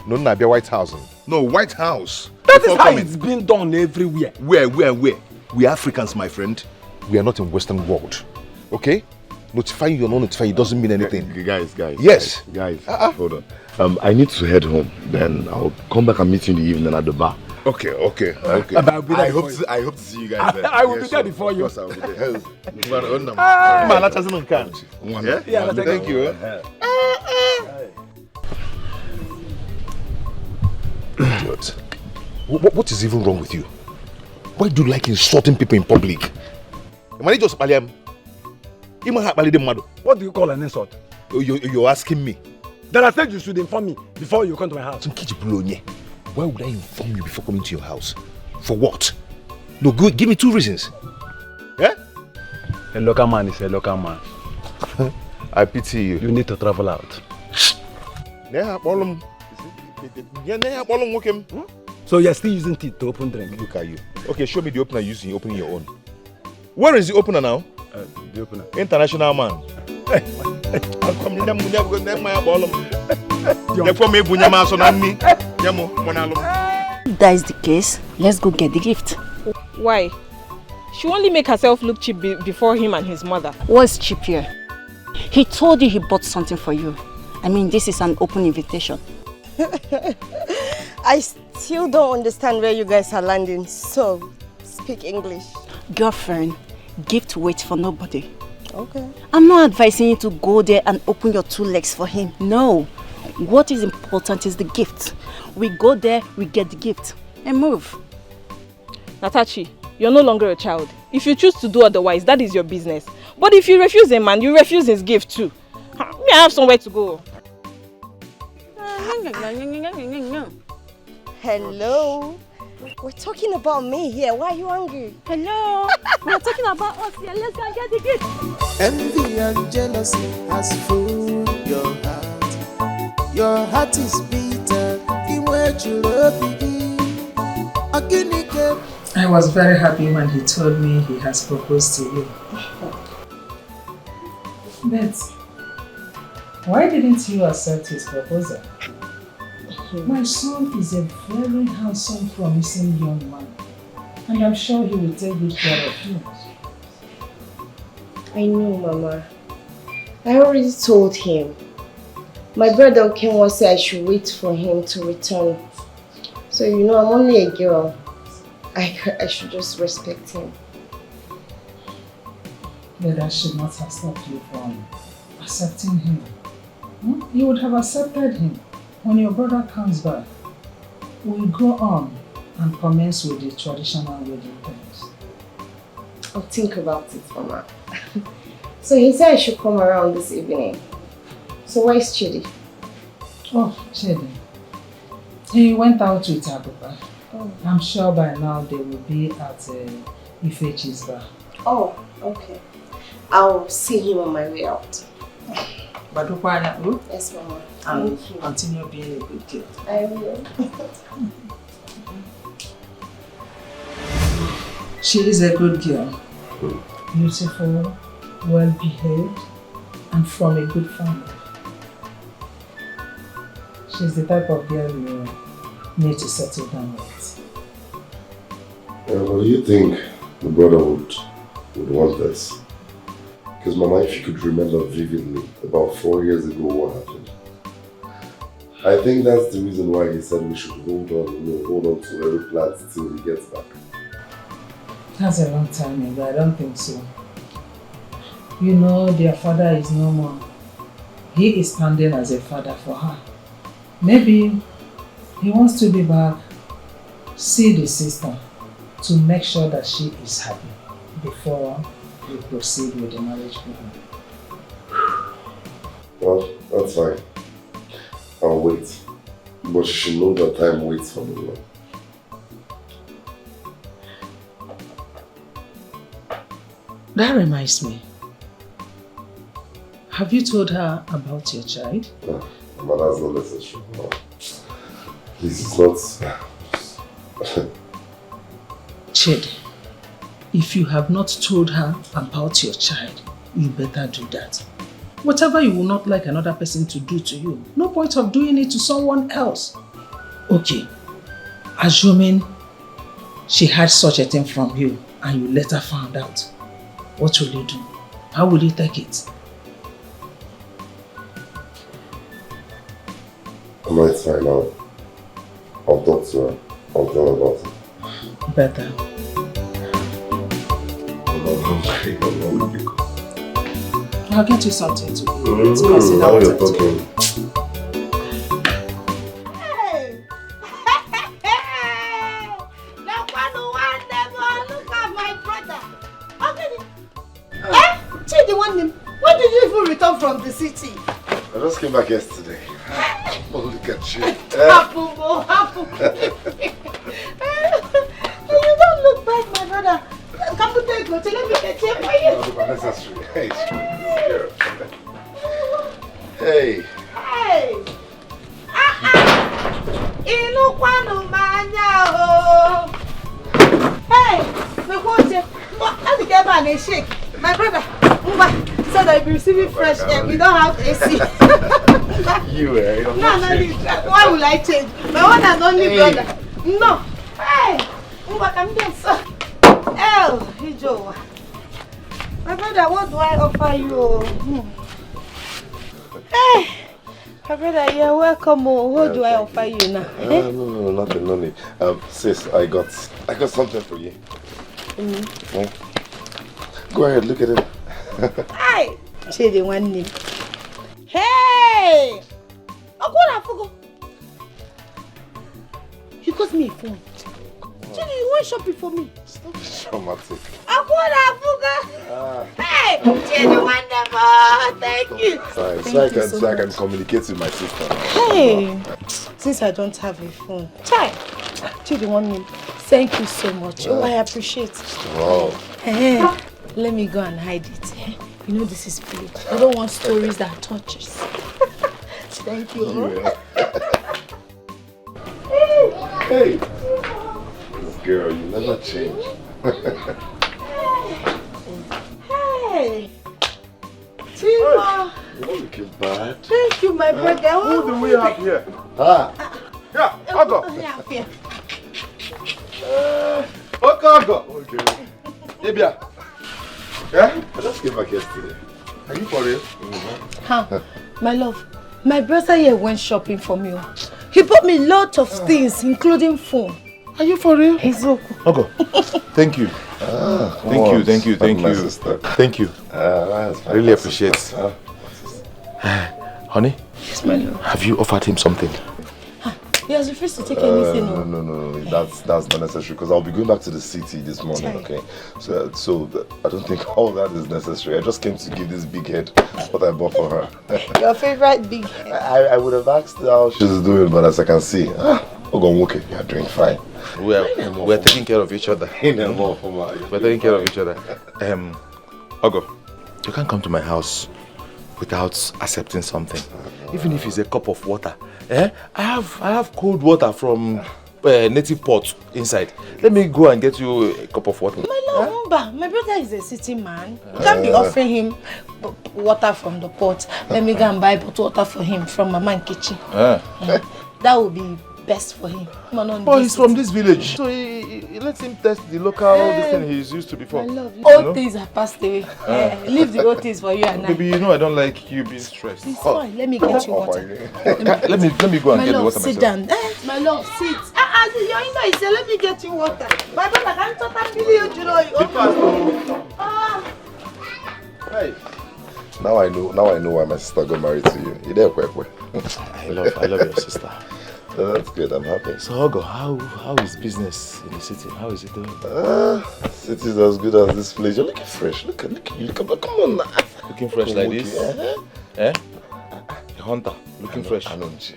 No, not be White House. No, White House. That is how it's being done everywhere. Where? We Africans, my friend. We are not in Western world. Okay? Notifying you or not notifying you doesn't mean anything. Guys. Yes. Guys, hold on. I need to head home. Then I'll come back and meet you in the evening at the bar. Okay. I hope to see you guys there. I will be there before you. Of course, I will be there. Yeah, thank you. What is even wrong with you? Why do you like insulting people in public? What do you call an insult? You're asking me. Then I said you should inform me before you come to my house. Why would I inform you before coming to your house? For what? No, good. Give me 2 reasons. Yeah? A local man is a local man. I pity you. You need to travel out. So you're still using teeth to open drink? Look at you. Okay, show me the opener you're opening your own. Where is the opener now? The opener. International man. If that is the case, let's go get the gift. Why? She only make herself look cheap before him and his mother. What's cheap here? He told you he bought something for you. I mean, this is an open invitation. I still don't understand where you guys are landing, so speak English. Girlfriend, gift waits for nobody. Okay. I'm not advising you to go there and open your 2 legs for him. No. What is important is the gift. We go there, we get the gift, and move. Natachi, you're no longer a child. If you choose to do otherwise, that is your business. But if you refuse a man, you refuse his gift too. Me, I have somewhere to go. Hello? We're talking about me here. Why are you angry? Hello? We're talking about us here. Let's go and get the gift. Envy and jealousy has fooled your heart. Your heart is bitter. I was very happy when he told me he has proposed to you. But why didn't you accept his proposal? My son is a very handsome, promising young man, and I'm sure he will take good care of you. I know, Mama. I already told him. My brother Okam said I should wait for him to return. So, you know, I'm only a girl. I should just respect him. But that should not have stopped you from accepting him. You would have accepted him. When your brother comes back, we'll go on and commence with the traditional wedding things. I'll think about it, Mama. So he said I should come around this evening. So where's Chidi? Oh, Chidi. He went out with Aguba. Oh. I'm sure by now they will be at Ifechi's bar. Oh, okay. I'll see him on my way out. Yes, Mama. And continue being a good kid. I will. She is a good girl. Beautiful, well-behaved, and from a good family. She's the type of girl you need to settle down with. What do you think the brother would want this? Because Mama, if you could remember vividly, about 4 years ago what happened. I think that's the reason why he said we should hold on to every plant till he gets back. That's a long time ago, I don't think so. You know, their father is no more. He is standing as a father for her. Maybe he wants to be back, see the sister, to make sure that she is happy before we proceed with the marriage program. Well, that's fine. I'll wait. But you should know that time waits for no one. That reminds me. Have you told her about your child? No, but that's not necessary. No. This is not... Chidi, if you have not told her about your child, you better do that. Whatever you will not like another person to do to you, no point of doing it to someone else. Okay, assuming she had such a thing from you and you later found out, what will you do? How will you take it? I might find out. I'll talk to her. I'll tell her about it. Better. I'll get you something to eat. Now you're talking. When did you even return from the city? I just came back yesterday. Oh, look at you. You don't look bad, my brother. Come to take go. Let me get here for you. No, unnecessary. Hey, hey. Hey. Hey, my brother, so that you'll be receiving fresh air. We don't have AC. You, No, why will I change? My one and only brother. No. Hey, come here, sir. Hijo. My brother, what do I offer you? Hey, my brother, you're welcome. What do I offer you now? No, nothing, no need. Sis, I got something for you. Go ahead, look at it. Hi! Chidi one name. Hey! You got me a phone. Chidi, you went shopping for me. Stop being traumatic. Hey! Chidi wonderful. Thank you. So I can communicate with my sister. Hey! Since I don't have a phone. Chidi one name. Thank you so much. I appreciate it. Wow. Hey. Let me go and hide it. You know this is free. I don't want stories that touches. Thank you. Hey, girl, you never change. Hey, Tima. You don't look bad. Thank you, my brother. Who do we have here? Yeah, Ogo. Yeah. Ogo. Okay. Ebia. Yeah? I just came back yesterday. Are you for real? My love, my brother here went shopping for me. He bought me lots of things, including phone. Are you for real? He's okay. Ogo, thank you. Thank you. Thank you. I really appreciate it. Honey? Yes, my love. Have you offered him something? He has refused to take anything. No. That's not necessary because I'll be going back to the city this morning, okay? So I don't think all that is necessary. I just came to give this big head what I bought for her. Your favorite big head? I would have asked her how she's doing, but as I can see, okay, you're doing fine. We're taking care of each other. We're taking care of each other. Ogo, you can't come to my house without accepting something. Even if it's a cup of water. I have cold water from native pot inside. Let me go and get you a cup of water. My love, my brother is a city man. You can't be offering him water from the pot. Let me go and buy bottled water for him from Mama and kitchen. That would be best for him. Oh, he's from this village. So he lets him test the local this thing he's used to before. I love you. Old things have passed away. Leave the old things for you and I. Baby, you know I don't like you being stressed. It's fine. Let me get you water. Let me go and get the water myself. Sit down. My love, sit. Your in-law is here. Let me get you water. My brother can't talk and you know. Hey. Now I know why my sister got married to you. You there, Kwekwe? I love your sister. That's good, I'm happy. So Ogo, how is business in the city? How is it doing? City's as good as this place. You're looking fresh. Look at you. Come on now. Looking fresh like this? A hunter. Looking fresh. Anunchi.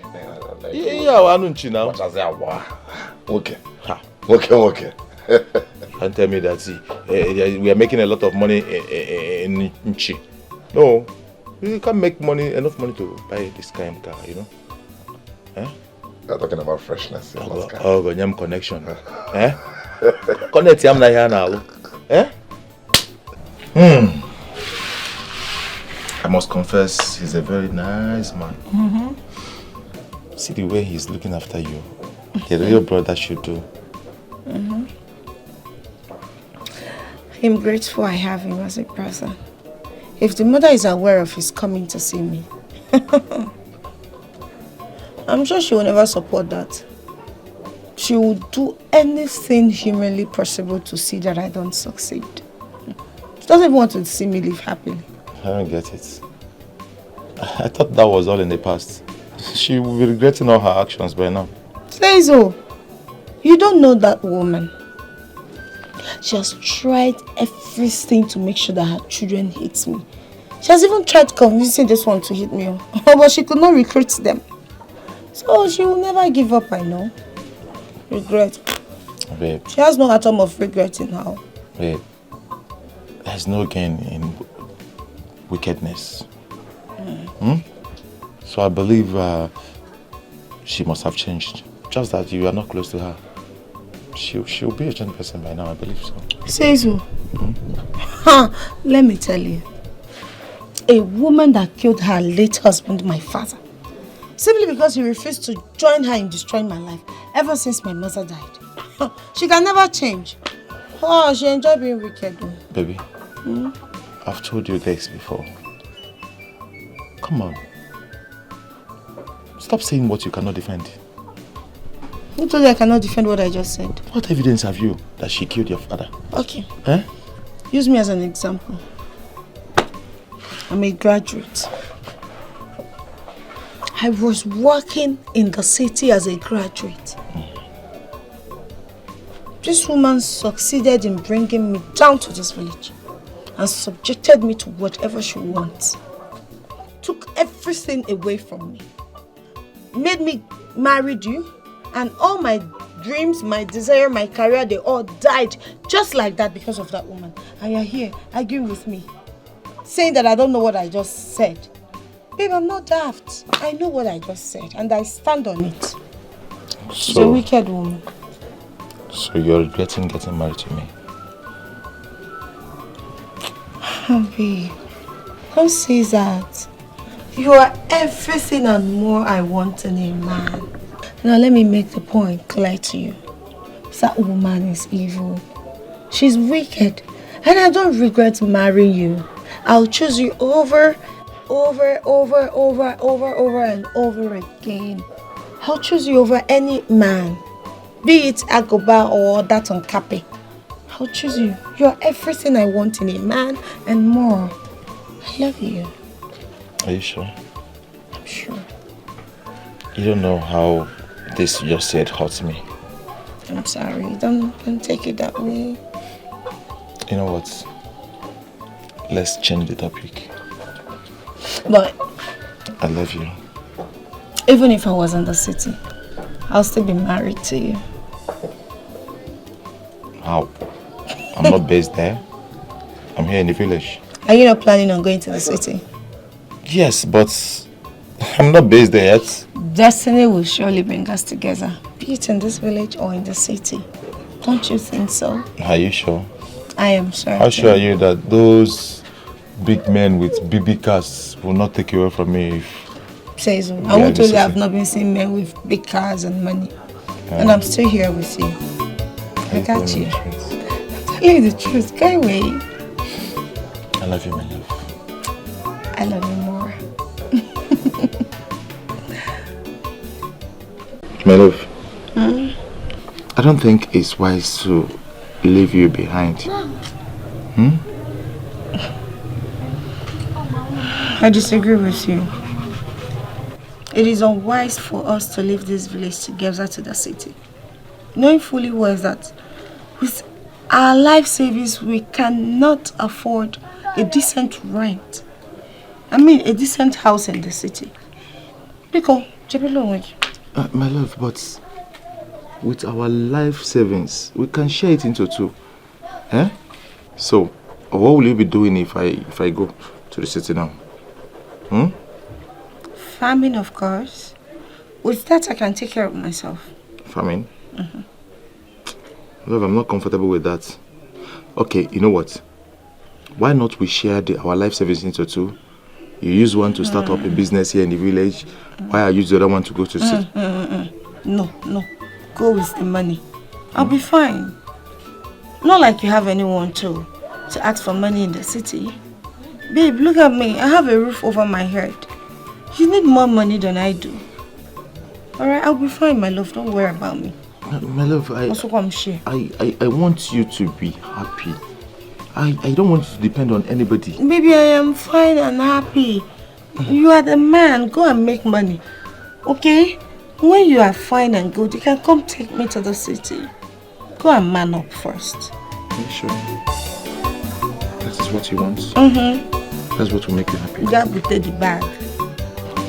Yeah, Anunchi now. Okay. and tell me that we are making a lot of money in Nchi. No, you can't make enough money to buy this kind of car, you know. You're talking about freshness. Oh, Gonyam connection. Connect him here now. I must confess, he's a very nice man. See the way he's looking after you. The real brother should do. I'm grateful I have him as a brother. If the mother is aware of his coming to see me, I'm sure she will never support that. She will do anything humanly possible to see that I don't succeed. She doesn't even want to see me live happily. I don't get it. I thought that was all in the past. She will be regretting all her actions by now. Say so. You don't know that woman. She has tried everything to make sure that her children hate me. She has even tried convincing this one to hate me. But she could not recruit them. So she will never give up, I know. Regret. Babe. She has no atom of regret in her. Babe. There's no gain in wickedness. So I believe she must have changed. Just that you are not close to her. She'll be a gentle person by now, I believe so. Say so. Let me tell you. A woman that killed her late husband, my father, simply because he refused to join her in destroying my life ever since my mother died. She can never change. Oh, she enjoys being wicked. Baby, I've told you this before. Come on. Stop saying what you cannot defend. Who told you I cannot defend what I just said? What evidence have you that she killed your father? Okay. Use me as an example. I'm a graduate. I was working in the city as a graduate. This woman succeeded in bringing me down to this village and subjected me to whatever she wants. Took everything away from me. Made me marry you, and all my dreams, my desire, my career, they all died just like that because of that woman. And you're here arguing with me, saying that I don't know what I just said. Babe, I'm not daft. I know what I just said, and I stand on it. She's a wicked woman. So you're regretting getting married to me? Babe, don't say that. You are everything and more I want in a man. Now let me make the point clear to you. That woman is evil. She's wicked. And I don't regret marrying you. I'll choose you over and over again. I'll choose you over any man. Be it Agoba or that on Kape. I'll choose you. You're everything I want in a man and more. I love you. Are you sure? I'm sure. You don't know how this you just said hurts me. I'm sorry. Don't take it that way. You know what? Let's change the topic. But I love you. Even if I was in the city, I'll still be married to you. How? I'm not based there. I'm here in the village. Are you not planning on going to the city? Yes, but I'm not based there yet. Destiny will surely bring us together, be it in this village or in the city. Don't you think so? Are you sure? I am sure. How sure are you that those big men with BB cars will not take you away from me if... Say so. I won't tell you I've not been seeing men with big cars and money. And I'm still here with you. I got you. I'm telling you the truth. Go away. I love you, my love. I love you more. My love, I don't think it's wise to leave you behind. I disagree with you. It is unwise for us to leave this village together to the city, knowing fully well that with our life savings we cannot afford a decent rent. I mean a decent house in the city. Because my love, but with our life savings, we can share it into two. Eh? So, what will you be doing if I go to the city now? Farming, of course. With that, I can take care of myself. Farming? Love, I'm not comfortable with that. Okay, you know what? Why not we share our life savings into two? You use one to start up a business here in the village. Why I use the other one to go to the city? No. Go with the money. I'll be fine. Not like you have anyone to ask for money in the city. Babe, look at me. I have a roof over my head. You need more money than I do. Alright, I'll be fine, my love. Don't worry about me. My love, I want you to be happy. I don't want you to depend on anybody. Baby, I am fine and happy. You are the man. Go and make money. Okay? When you are fine and good, you can come take me to the city. Go and man up first. Are you sure? That is what you want? That's what will make you happy. That will take the bag.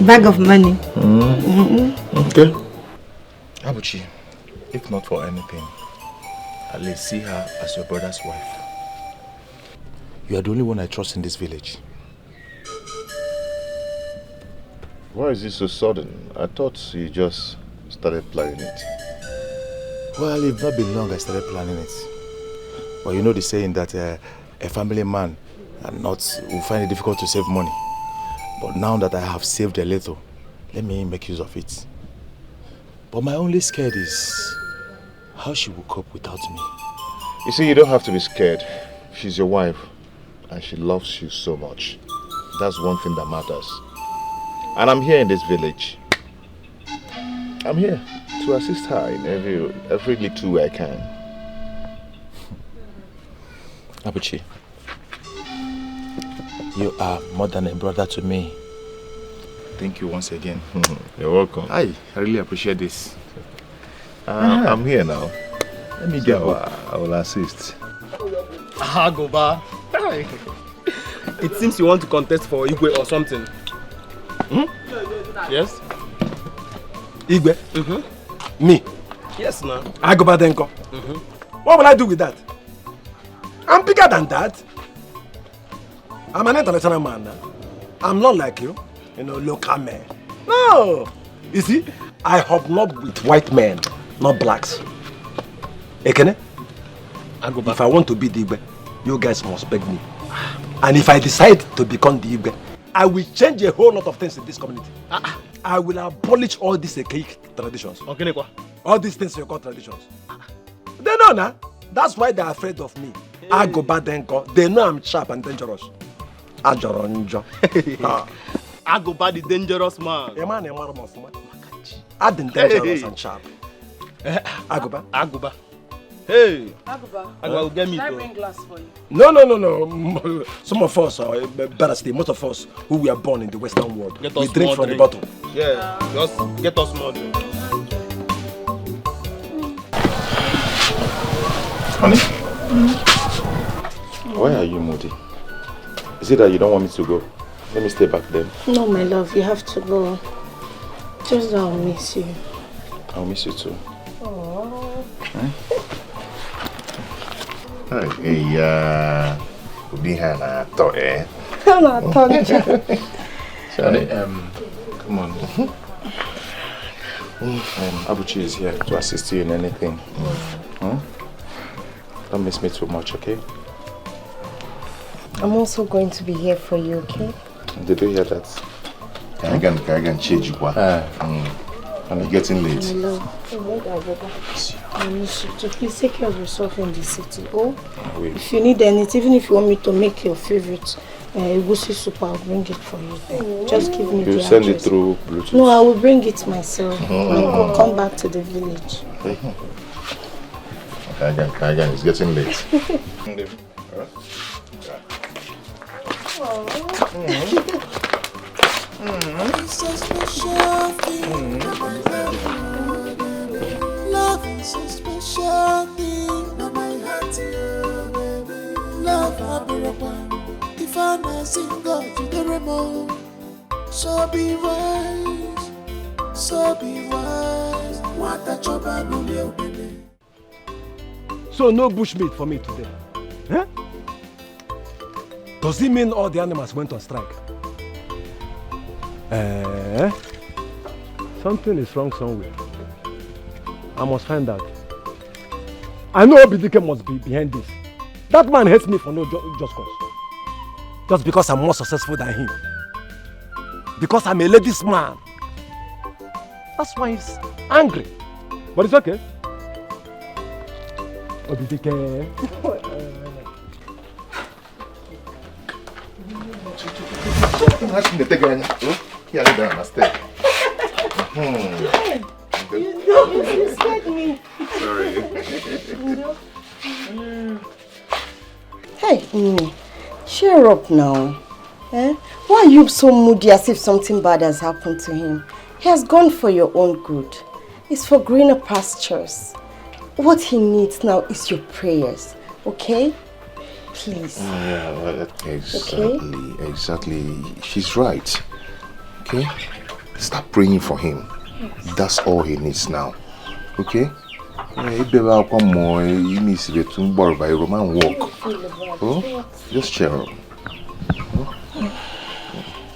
Bag of money. Okay. Abuchi, if not for anything, at least see her as your brother's wife. You are the only one I trust in this village. Why is it so sudden? I thought you just started planning it. Well, it's not been long I started planning it. But you know the saying that a family man will find it difficult to save money. But now that I have saved a little, let me make use of it. But my only scared is how she will cope without me. You see, you don't have to be scared. She's your wife and she loves you so much. That's one thing that matters. And I'm here in this village. I'm here to assist her in every little way I can. Abuchi, you are more than a brother to me. Thank you once again. You're welcome. I really appreciate this. I'm here now. Let me get up. I will assist. Agoba. It seems you want to contest for Igwe or something. Yes? Igwe? Me? Yes, now. Agoba Denko. What will I do with that? I'm bigger than that. I'm an international man now. I'm not like you, local man. No! You see, I hobnob with white men, not blacks. Ekene? Agoba. If I want to be the Igwe, you guys must beg me. And if I decide to become the Igwe, I will change a whole lot of things in this community. I will abolish all these archaic traditions. Okay, all these things you call traditions. They know now. That's why they're afraid of me. Agoba Denko. They know I'm sharp and dangerous. Ajoronjo. Agoba the dangerous man. A man. I'm dangerous and sharp. Agoba. Agoba. Hey. Agoba. Agoba, get me. Can I bring glass for you? No. Some of us, or better still, most of us who were born in the Western world, we drink from the bottle. Yeah, just get us more drink. Honey? Why are you moody? Is it that you don't want me to go? Let me stay back then. No, my love, you have to go. Just I'll miss you. I'll miss you too. Oh. Honey, come on. Abuchi is here to assist you in anything. Don't miss me too much, okay? I'm also going to be here for you, okay? Did you hear that? I can change you. You're getting late. I miss you too. Please take care of yourself in the city. Oh, if you need anything, even if you want me to make your favorite egusi soup, I'll bring it for you. Just give me the address. You send it through Bluetooth? No, I will bring it myself. I'll come back to the village. Again, it's getting late. It's a special thing. Love is a special thing. My heart to you, baby. Love, I'll be one. If I'm a single to the remote, so be wise, so be wise. What a job I know, baby. So no bushmeat for me today. Does it mean all the animals went on strike? Something is wrong somewhere. I must find out. I know Dikeh must be behind this. That man hates me for no just cause. Just because I'm more successful than him. Because I'm a ladies' man. That's why he's angry. But it's okay. Dikeh. You scared me. Sorry. Hey, Ini, cheer up now. Why are you so moody as if something bad has happened to him? He has gone for your own good. It's for greener pastures. What he needs now is your prayers, okay? Please. Yeah, well, exactly. She's right. Okay? Start praying for him. That's all he needs now. Okay? Just cheer up.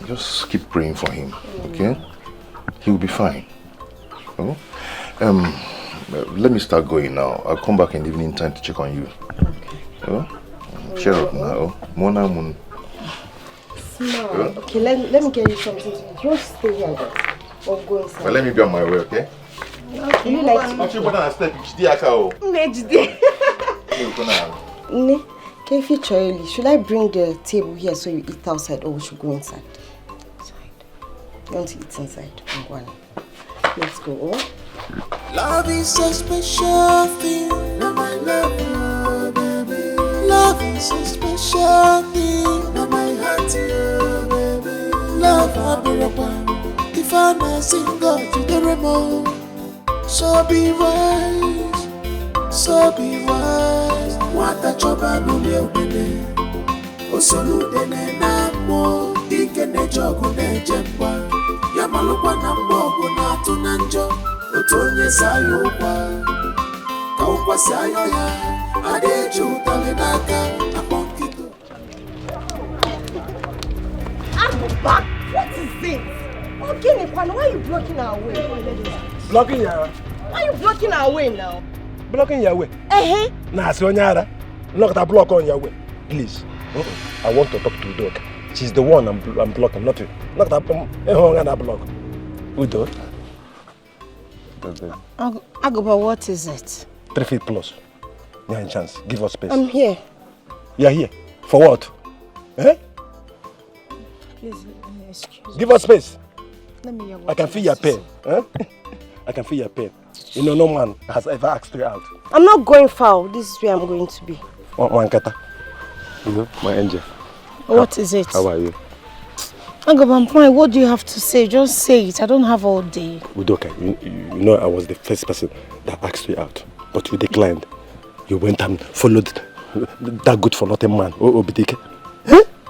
Just keep praying for him. Okay? He will be fine. Let me start going now. I'll come back in the evening time to check on you. Okay. Cheer up now. Mona Moon. Okay, let me get you something to eat. Just stay here then. Or go inside. Well, let me be on my way, okay? Okay. You like to eat? Ne, can you feature early? Should I bring the table here so you eat outside or we should go inside? You want to eat inside? Let's go. Oh? Love is a special thing. No, my love, baby. Love is a special thing. No, my heart, baby. Love, I'll be right. If I'm not single to the remote, so be wise, so be wise. What a job I know you bene. Osolu dene namo, Dikeh ne jogu ne jemba. Yamalukwa na mbogo na tunanjo, otonye sayo kwa. Kaukwa sayo ya, adeju talenaka, aponkito. I'm back. What is it? Okay, Nikwan, why are you blocking our way? Blocking your... Why are you blocking our way now? Blocking your way? Nah, Sonyara. Look that block on your way. Please. I want to talk to the dog. She's the one I'm blocking, not you. Not that block. Who do? Agoba, what is it? 3 feet plus. You have a chance. Give us space. I'm here. You're here? For what? Please, excuse me. Give us space. Let me hear what I can feel your pain. I can feel your pain. You know, no man has ever asked you out. I'm not going foul. This is where I'm going to be. Wankata. You know, my angel. What is it? How are you? Agoba, I'm fine. What do you have to say? Just say it. I don't have all day. Udoka, you know I was the first person that asked you out. But you declined. You went and followed that good for nothing man, Dikeh.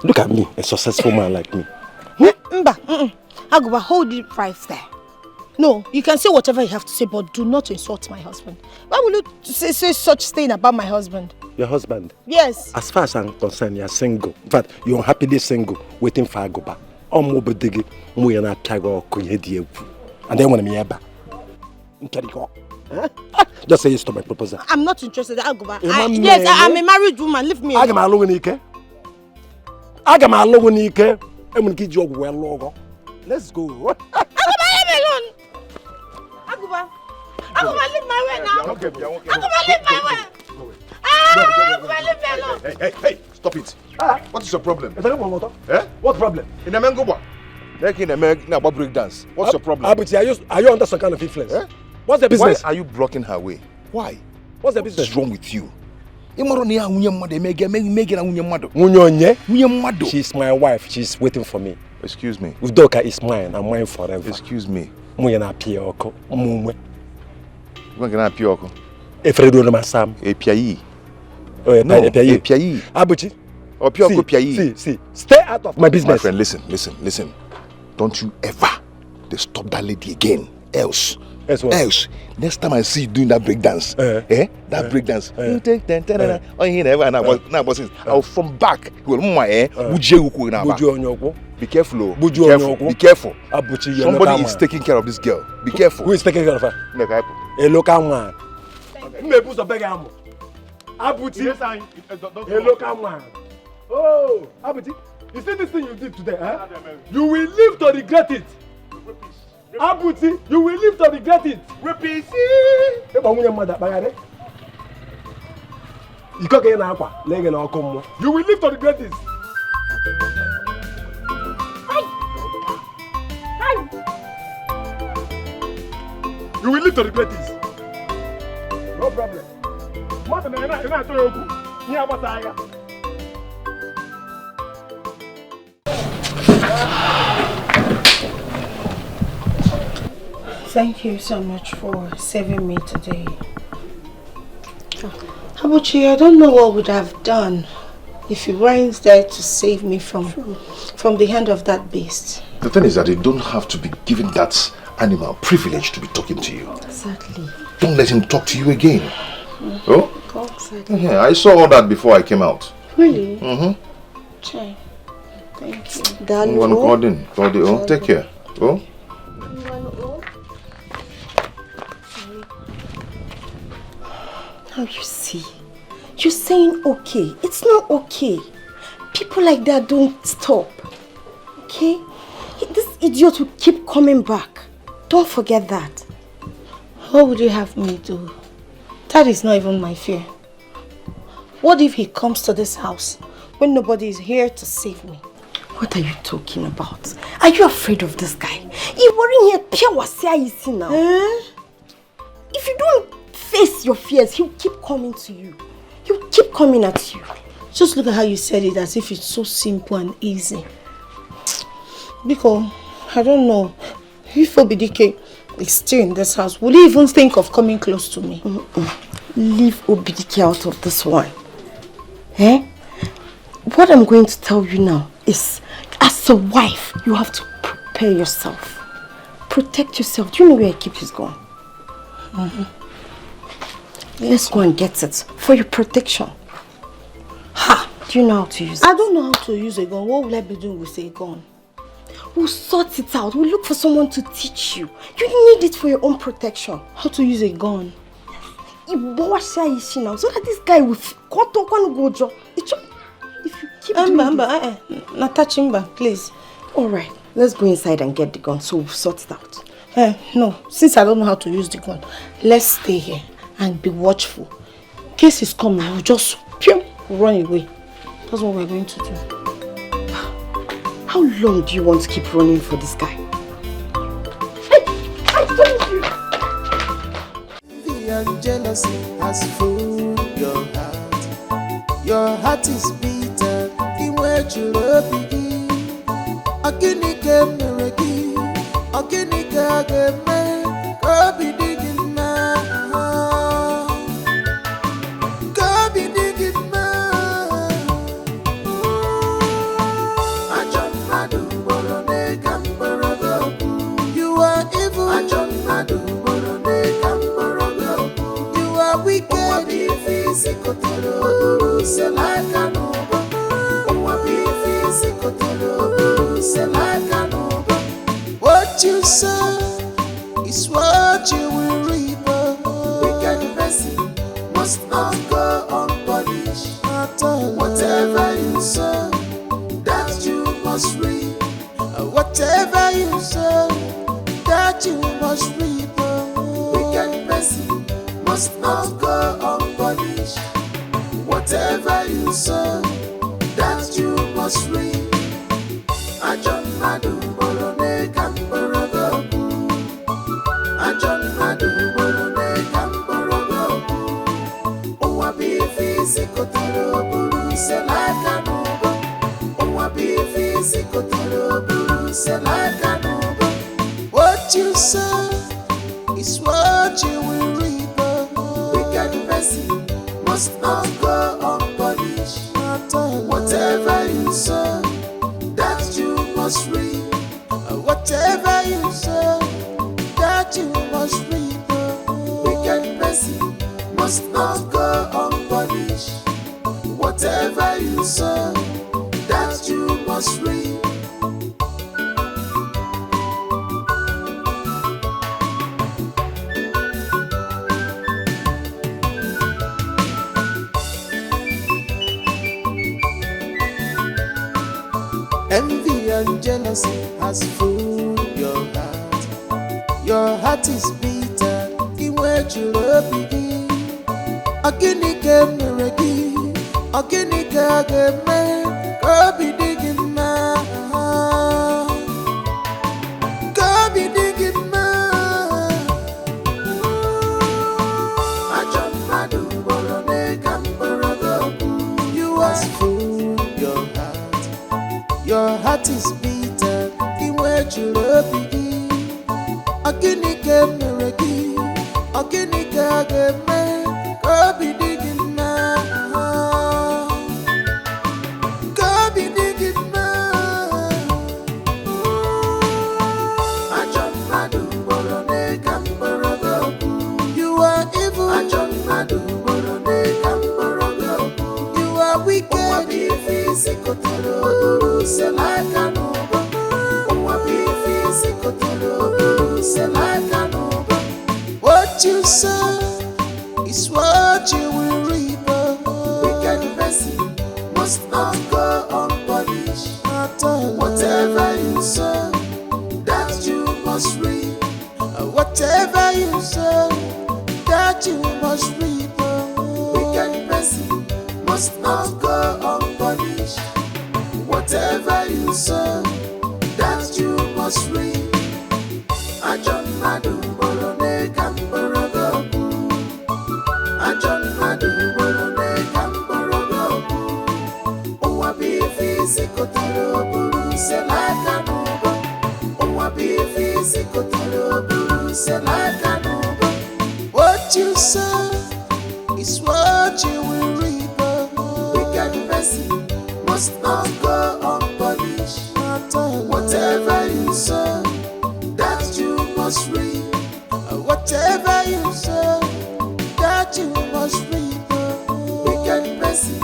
Look at me, a successful man like me. Agoba, hold it right there. No, you can say whatever you have to say, but do not insult my husband. Why will you say such thing about my husband? Your husband? Yes. As far as I'm concerned, you're single. In fact, you're happily single, waiting for Agoba. And then when I'm just say yes to my proposal. I'm not interested, Agoba. Yes, I'm a married woman. Leave me alone. Let's go. Agoba, leave me alone. Agoba, leave my way now. Agoba, leave my way. Agoba, leave me alone. Hey, stop it. What is your problem? What problem? In a mango, making a break dance. What's your problem? Are you under some kind of influence? What's the business? Why are you blocking her way? Why? What's the business? What's wrong with you? She's my wife. She's waiting for me. Excuse me. Udoka is mine. I'm mine forever. Excuse me. You're going to appear. Efredo na Sam. Epiayi. No, Epiayi. Abuchi. See. Stay out of my business. My friend, listen. Don't you ever stop that lady again. Else, Else, next time I see you doing that breakdance, breakdance, you take 10, oh, he never, I'll from back. Be careful, be careful. Somebody is taking care of this girl. Be careful. Who is taking care of her? A local man. Abuti, a local man. Oh, Abuti, you see this thing you did today, huh? You will live to regret it. Abuti, you will live to regret it. Repeat. You will live to regret this. You will live to regret this. No problem. Thank you so much for saving me today. Abuchi, I don't know what would have done if you weren't there to save me from the hand of that beast. The thing is that you don't have to be given that animal privilege to be talking to you. Exactly. Don't let him talk to you again. Oh? Exactly. Yeah, I saw all that before I came out. Really? Mm-hmm. Okay. Thank you. Oh, take care. Oh? Now you see, you're saying okay. It's not okay. People like that don't stop. Okay? This idiot will keep coming back. Don't forget that. What would you have me do? That is not even my fear. What if he comes to this house when nobody is here to save me? What are you talking about? Are you afraid of this guy? He wearing here pure wasia you see now. If you don't face your fears, he'll keep coming to you. He'll keep coming at you. Just look at how you said it as if it's so simple and easy. Because, I don't know, if Dikeh is still in this house, would he even think of coming close to me? Leave Dikeh out of this one. What I'm going to tell you now is, as a wife, you have to prepare yourself. Protect yourself. Do you know where I keep his gun? Let's go and get it for your protection. Ha! Do you know how to use it? I don't know how to use a gun. What will I be doing with a gun? We'll sort it out. We'll look for someone to teach you. You need it for your own protection. How to use a gun? So that this guy will go. If you keep doing not touch him, please. Alright, let's go inside and get the gun so we'll sort it out. No, since I don't know how to use the gun, let's stay here and be watchful. In case he's coming, we'll just run away. That's what we're going to do. How long do you want to keep running for this guy? I told you! Envy and jealousy has filled your heart. Your heart is bitter. In where you begin. Akinike mereki. Akinike ageme. Go be digging now. Go be digging now. You are evil. You are wicked. What you sow is what you will reap. Wicked person must not go unpunished. Whatever you sow, that you must reap. Whatever you sow, that you must reap. Wicked person must not go unpunished. Whatever you sow, that you must reap. Ajon madu borone kamborogo. Ajon madu borone kamborogo. Owa bifi sikotoro buru selaka nubo. Owa bifi sikotoro buru selaka nubo. What you sow is what you will reap. Wicked person must not go unpunished. Whatever you sow, that you must reap. Whatever you sow, that you must reap. must reap. Envy and jealousy has fooled your heart. Your heart is bitter. In where you love begin. Agini came ready. Agini came go be digging ma. Go be digging ma. Ajon madu bolone kambarago. You has fooled your heart. Your heart is bitter. In where you love begin. Agini came ready. Agini came go be digging ma. Go be digging ma. Ajon madu bolone kambarago. You are evil. Ajon madu bolone kambarago. You are wicked. Physical say like an over. Say like an over. What you sow is what you will reap. Wicked person must not go unpunished. Whatever you sow, that you must reap. Whatever you sow, that you must reap. Wicked person must not go unpunished. Whatever you sow, that you must reap. Ajon madu bolone kambarago. Ajon madu bolone kambarago. Owabi physical buru se like an over. Owabi physical buru se like an over. What you sow is what you will reap. Wicked person must not go unpunished. Whatever you sow, that you must reap. Whatever you sow, that you must reap. Wicked person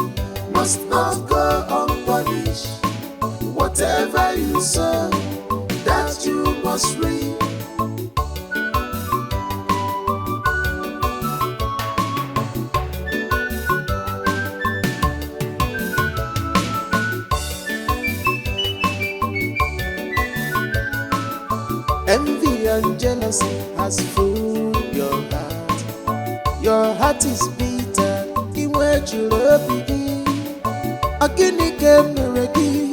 must not go unpunished. Whatever you sow, that you must reap. Envy and jealousy has fooled your heart. Your heart is bitter. In where you love begin. Agini came ready.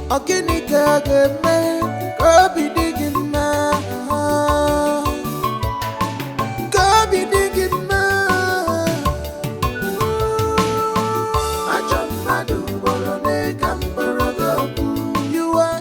Agini came go be digging ma. Go be digging ma. Ajon madu bolone kambarago. You are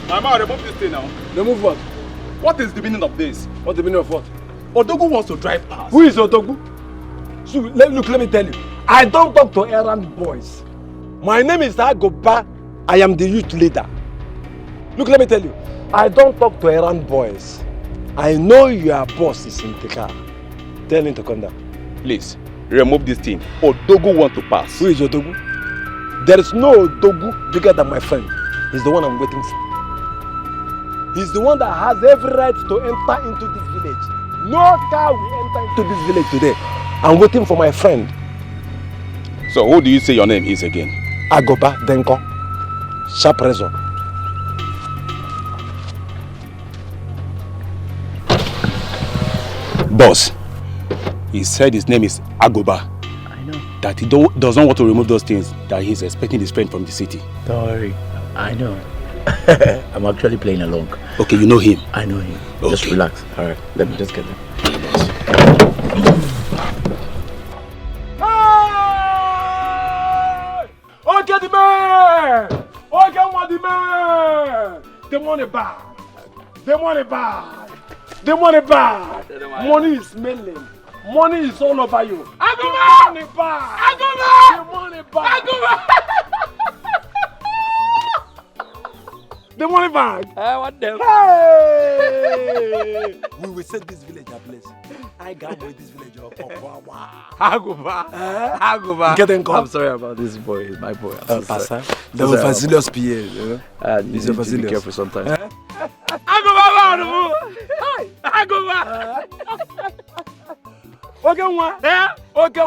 Mama, remove this thing now. Remove what? What is the meaning of this? What's the meaning of what? Odogu wants to drive past. Who is Odogu? So, look, let me tell you. I don't talk to errand boys. My name is Agoba. I am the youth leader. Look, let me tell you. I don't talk to errand boys. I know your boss is in the car. Tell him to come down. Please, remove this thing. Odogu wants to pass. Who is Odogu? There is no Odogu bigger than my friend. He's the one I'm waiting for. He's the one that has every right to enter into this village. No car will enter into this village today. I'm waiting for my friend. So who do you say your name is again? Agoba Denko. Sharp razor. Boss, he said his name is Agoba. I know. That he does not want to remove those things that he's expecting his friend from the city. Don't worry. I know. I'm actually playing along. Okay, you know him? I know him. Okay. Just relax. Alright, let me just get them. Okay, the man! Okay, what the man? The money bad. The money bad. The money bad. Money is smelling. Money is all over you. Aguma! Money bag. Aguma! Money bag. Aguma! The money bag. What the? Hey! We will set this village ablaze. I got with this village up. Aguma. Aguma. Getting caught. I'm sorry about this boy. It's my boy. Pastor. The Vasilius PA. You know? He's a Vasilius. Be careful sometimes. Aguma! Aguma! Okay,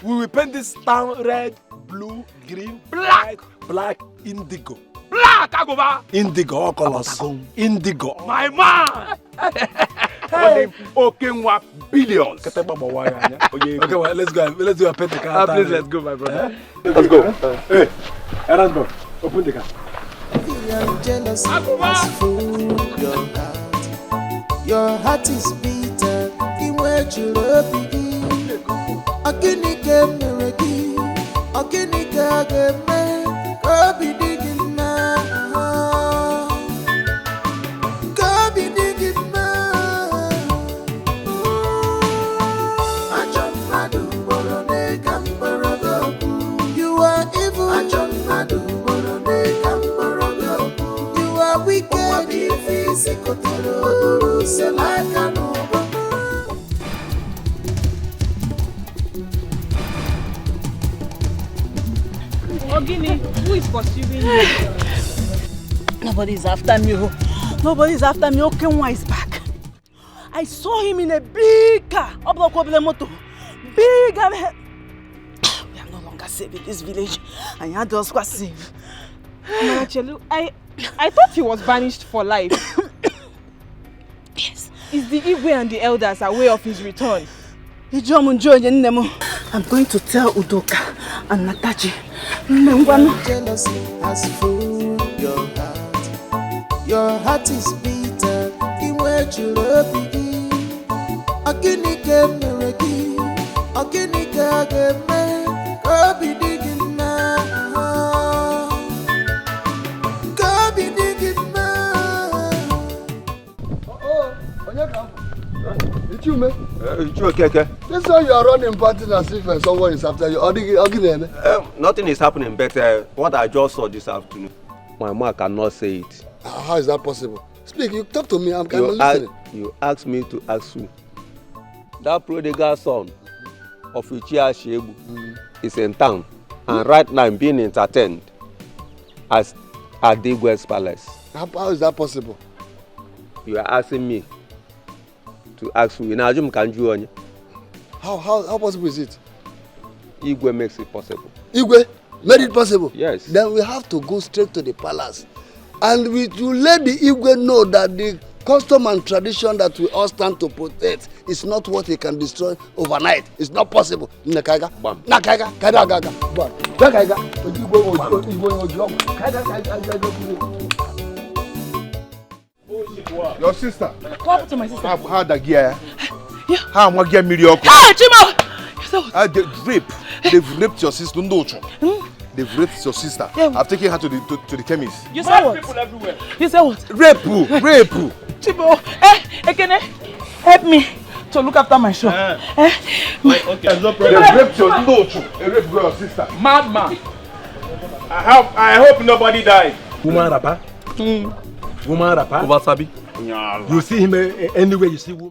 we will paint this town red, blue, green, black, indigo. Black, Aguma! Indigo, all colors. Indigo. My man! Hey. Okemwa billions. Okay, well, let's go and paint the car. Please, let's go, my brother. Let's go. Hey, Erasmo, open the car. Jealousy has fooled your heart. Your heart is bitter. In where you love begin. Akini came mereki. Akini kage me. Kabi digin na. Kabi digin na. Ajam nadu borone kambarago. You are evil. Ajam nadu borone kambarago. You are wicked. Physical selakano. Ogini, who is pursuing you? Nobody's after me. Nobody's after me. Okenwa is back. I saw him in a big car. Big. We are no longer safe in this village. And you just got safe. Chelu, I thought he was banished for life. Yes. Is the Igwe and the elders aware of his return? I'm going to tell Udoka and Nataji. Jealousy has fooled your heart. Your heart is bitter. In where you love begin. Akini came mereki. Akini kage me. Kabi digin na. Kabi digin na. It's you, man. It's you, okay. This is how you are running parties as if someone is after you. Nothing is happening, but what I just saw this afternoon, my mom cannot say it. How is that possible? Speak, you talk to me, I'm listening. You asked me to ask you. That prodigal son of Ichia Shebu is in town, and right now I'm being entertained at Digwe's palace. How is that possible? You are asking me to ask you. How possible is it? Igwe makes it possible. Igwe made it possible? Yes. Then we have to go straight to the palace. And we to let the Igwe know that the custom and tradition that we all stand to protect is not what he can destroy overnight. It's not possible. Nakaiga. Bam. Nakaiga. Kaiga. Bam. Nakaiga. Your sister. What happened to my sister? How the gear? Yeah. How am I getting mediocre? Hey, Chima! They've raped your sister. They've raped your sister. Yeah. I've taken her to the chemist. You said what? People everywhere. You said what? Rape. Chibo, Ekene, help me to look after my shop. Okay, no problem. They raped your sister. Madman. I hope nobody died. Woman rapper. Woman rapper. Wasabi. You see him anywhere you see woman.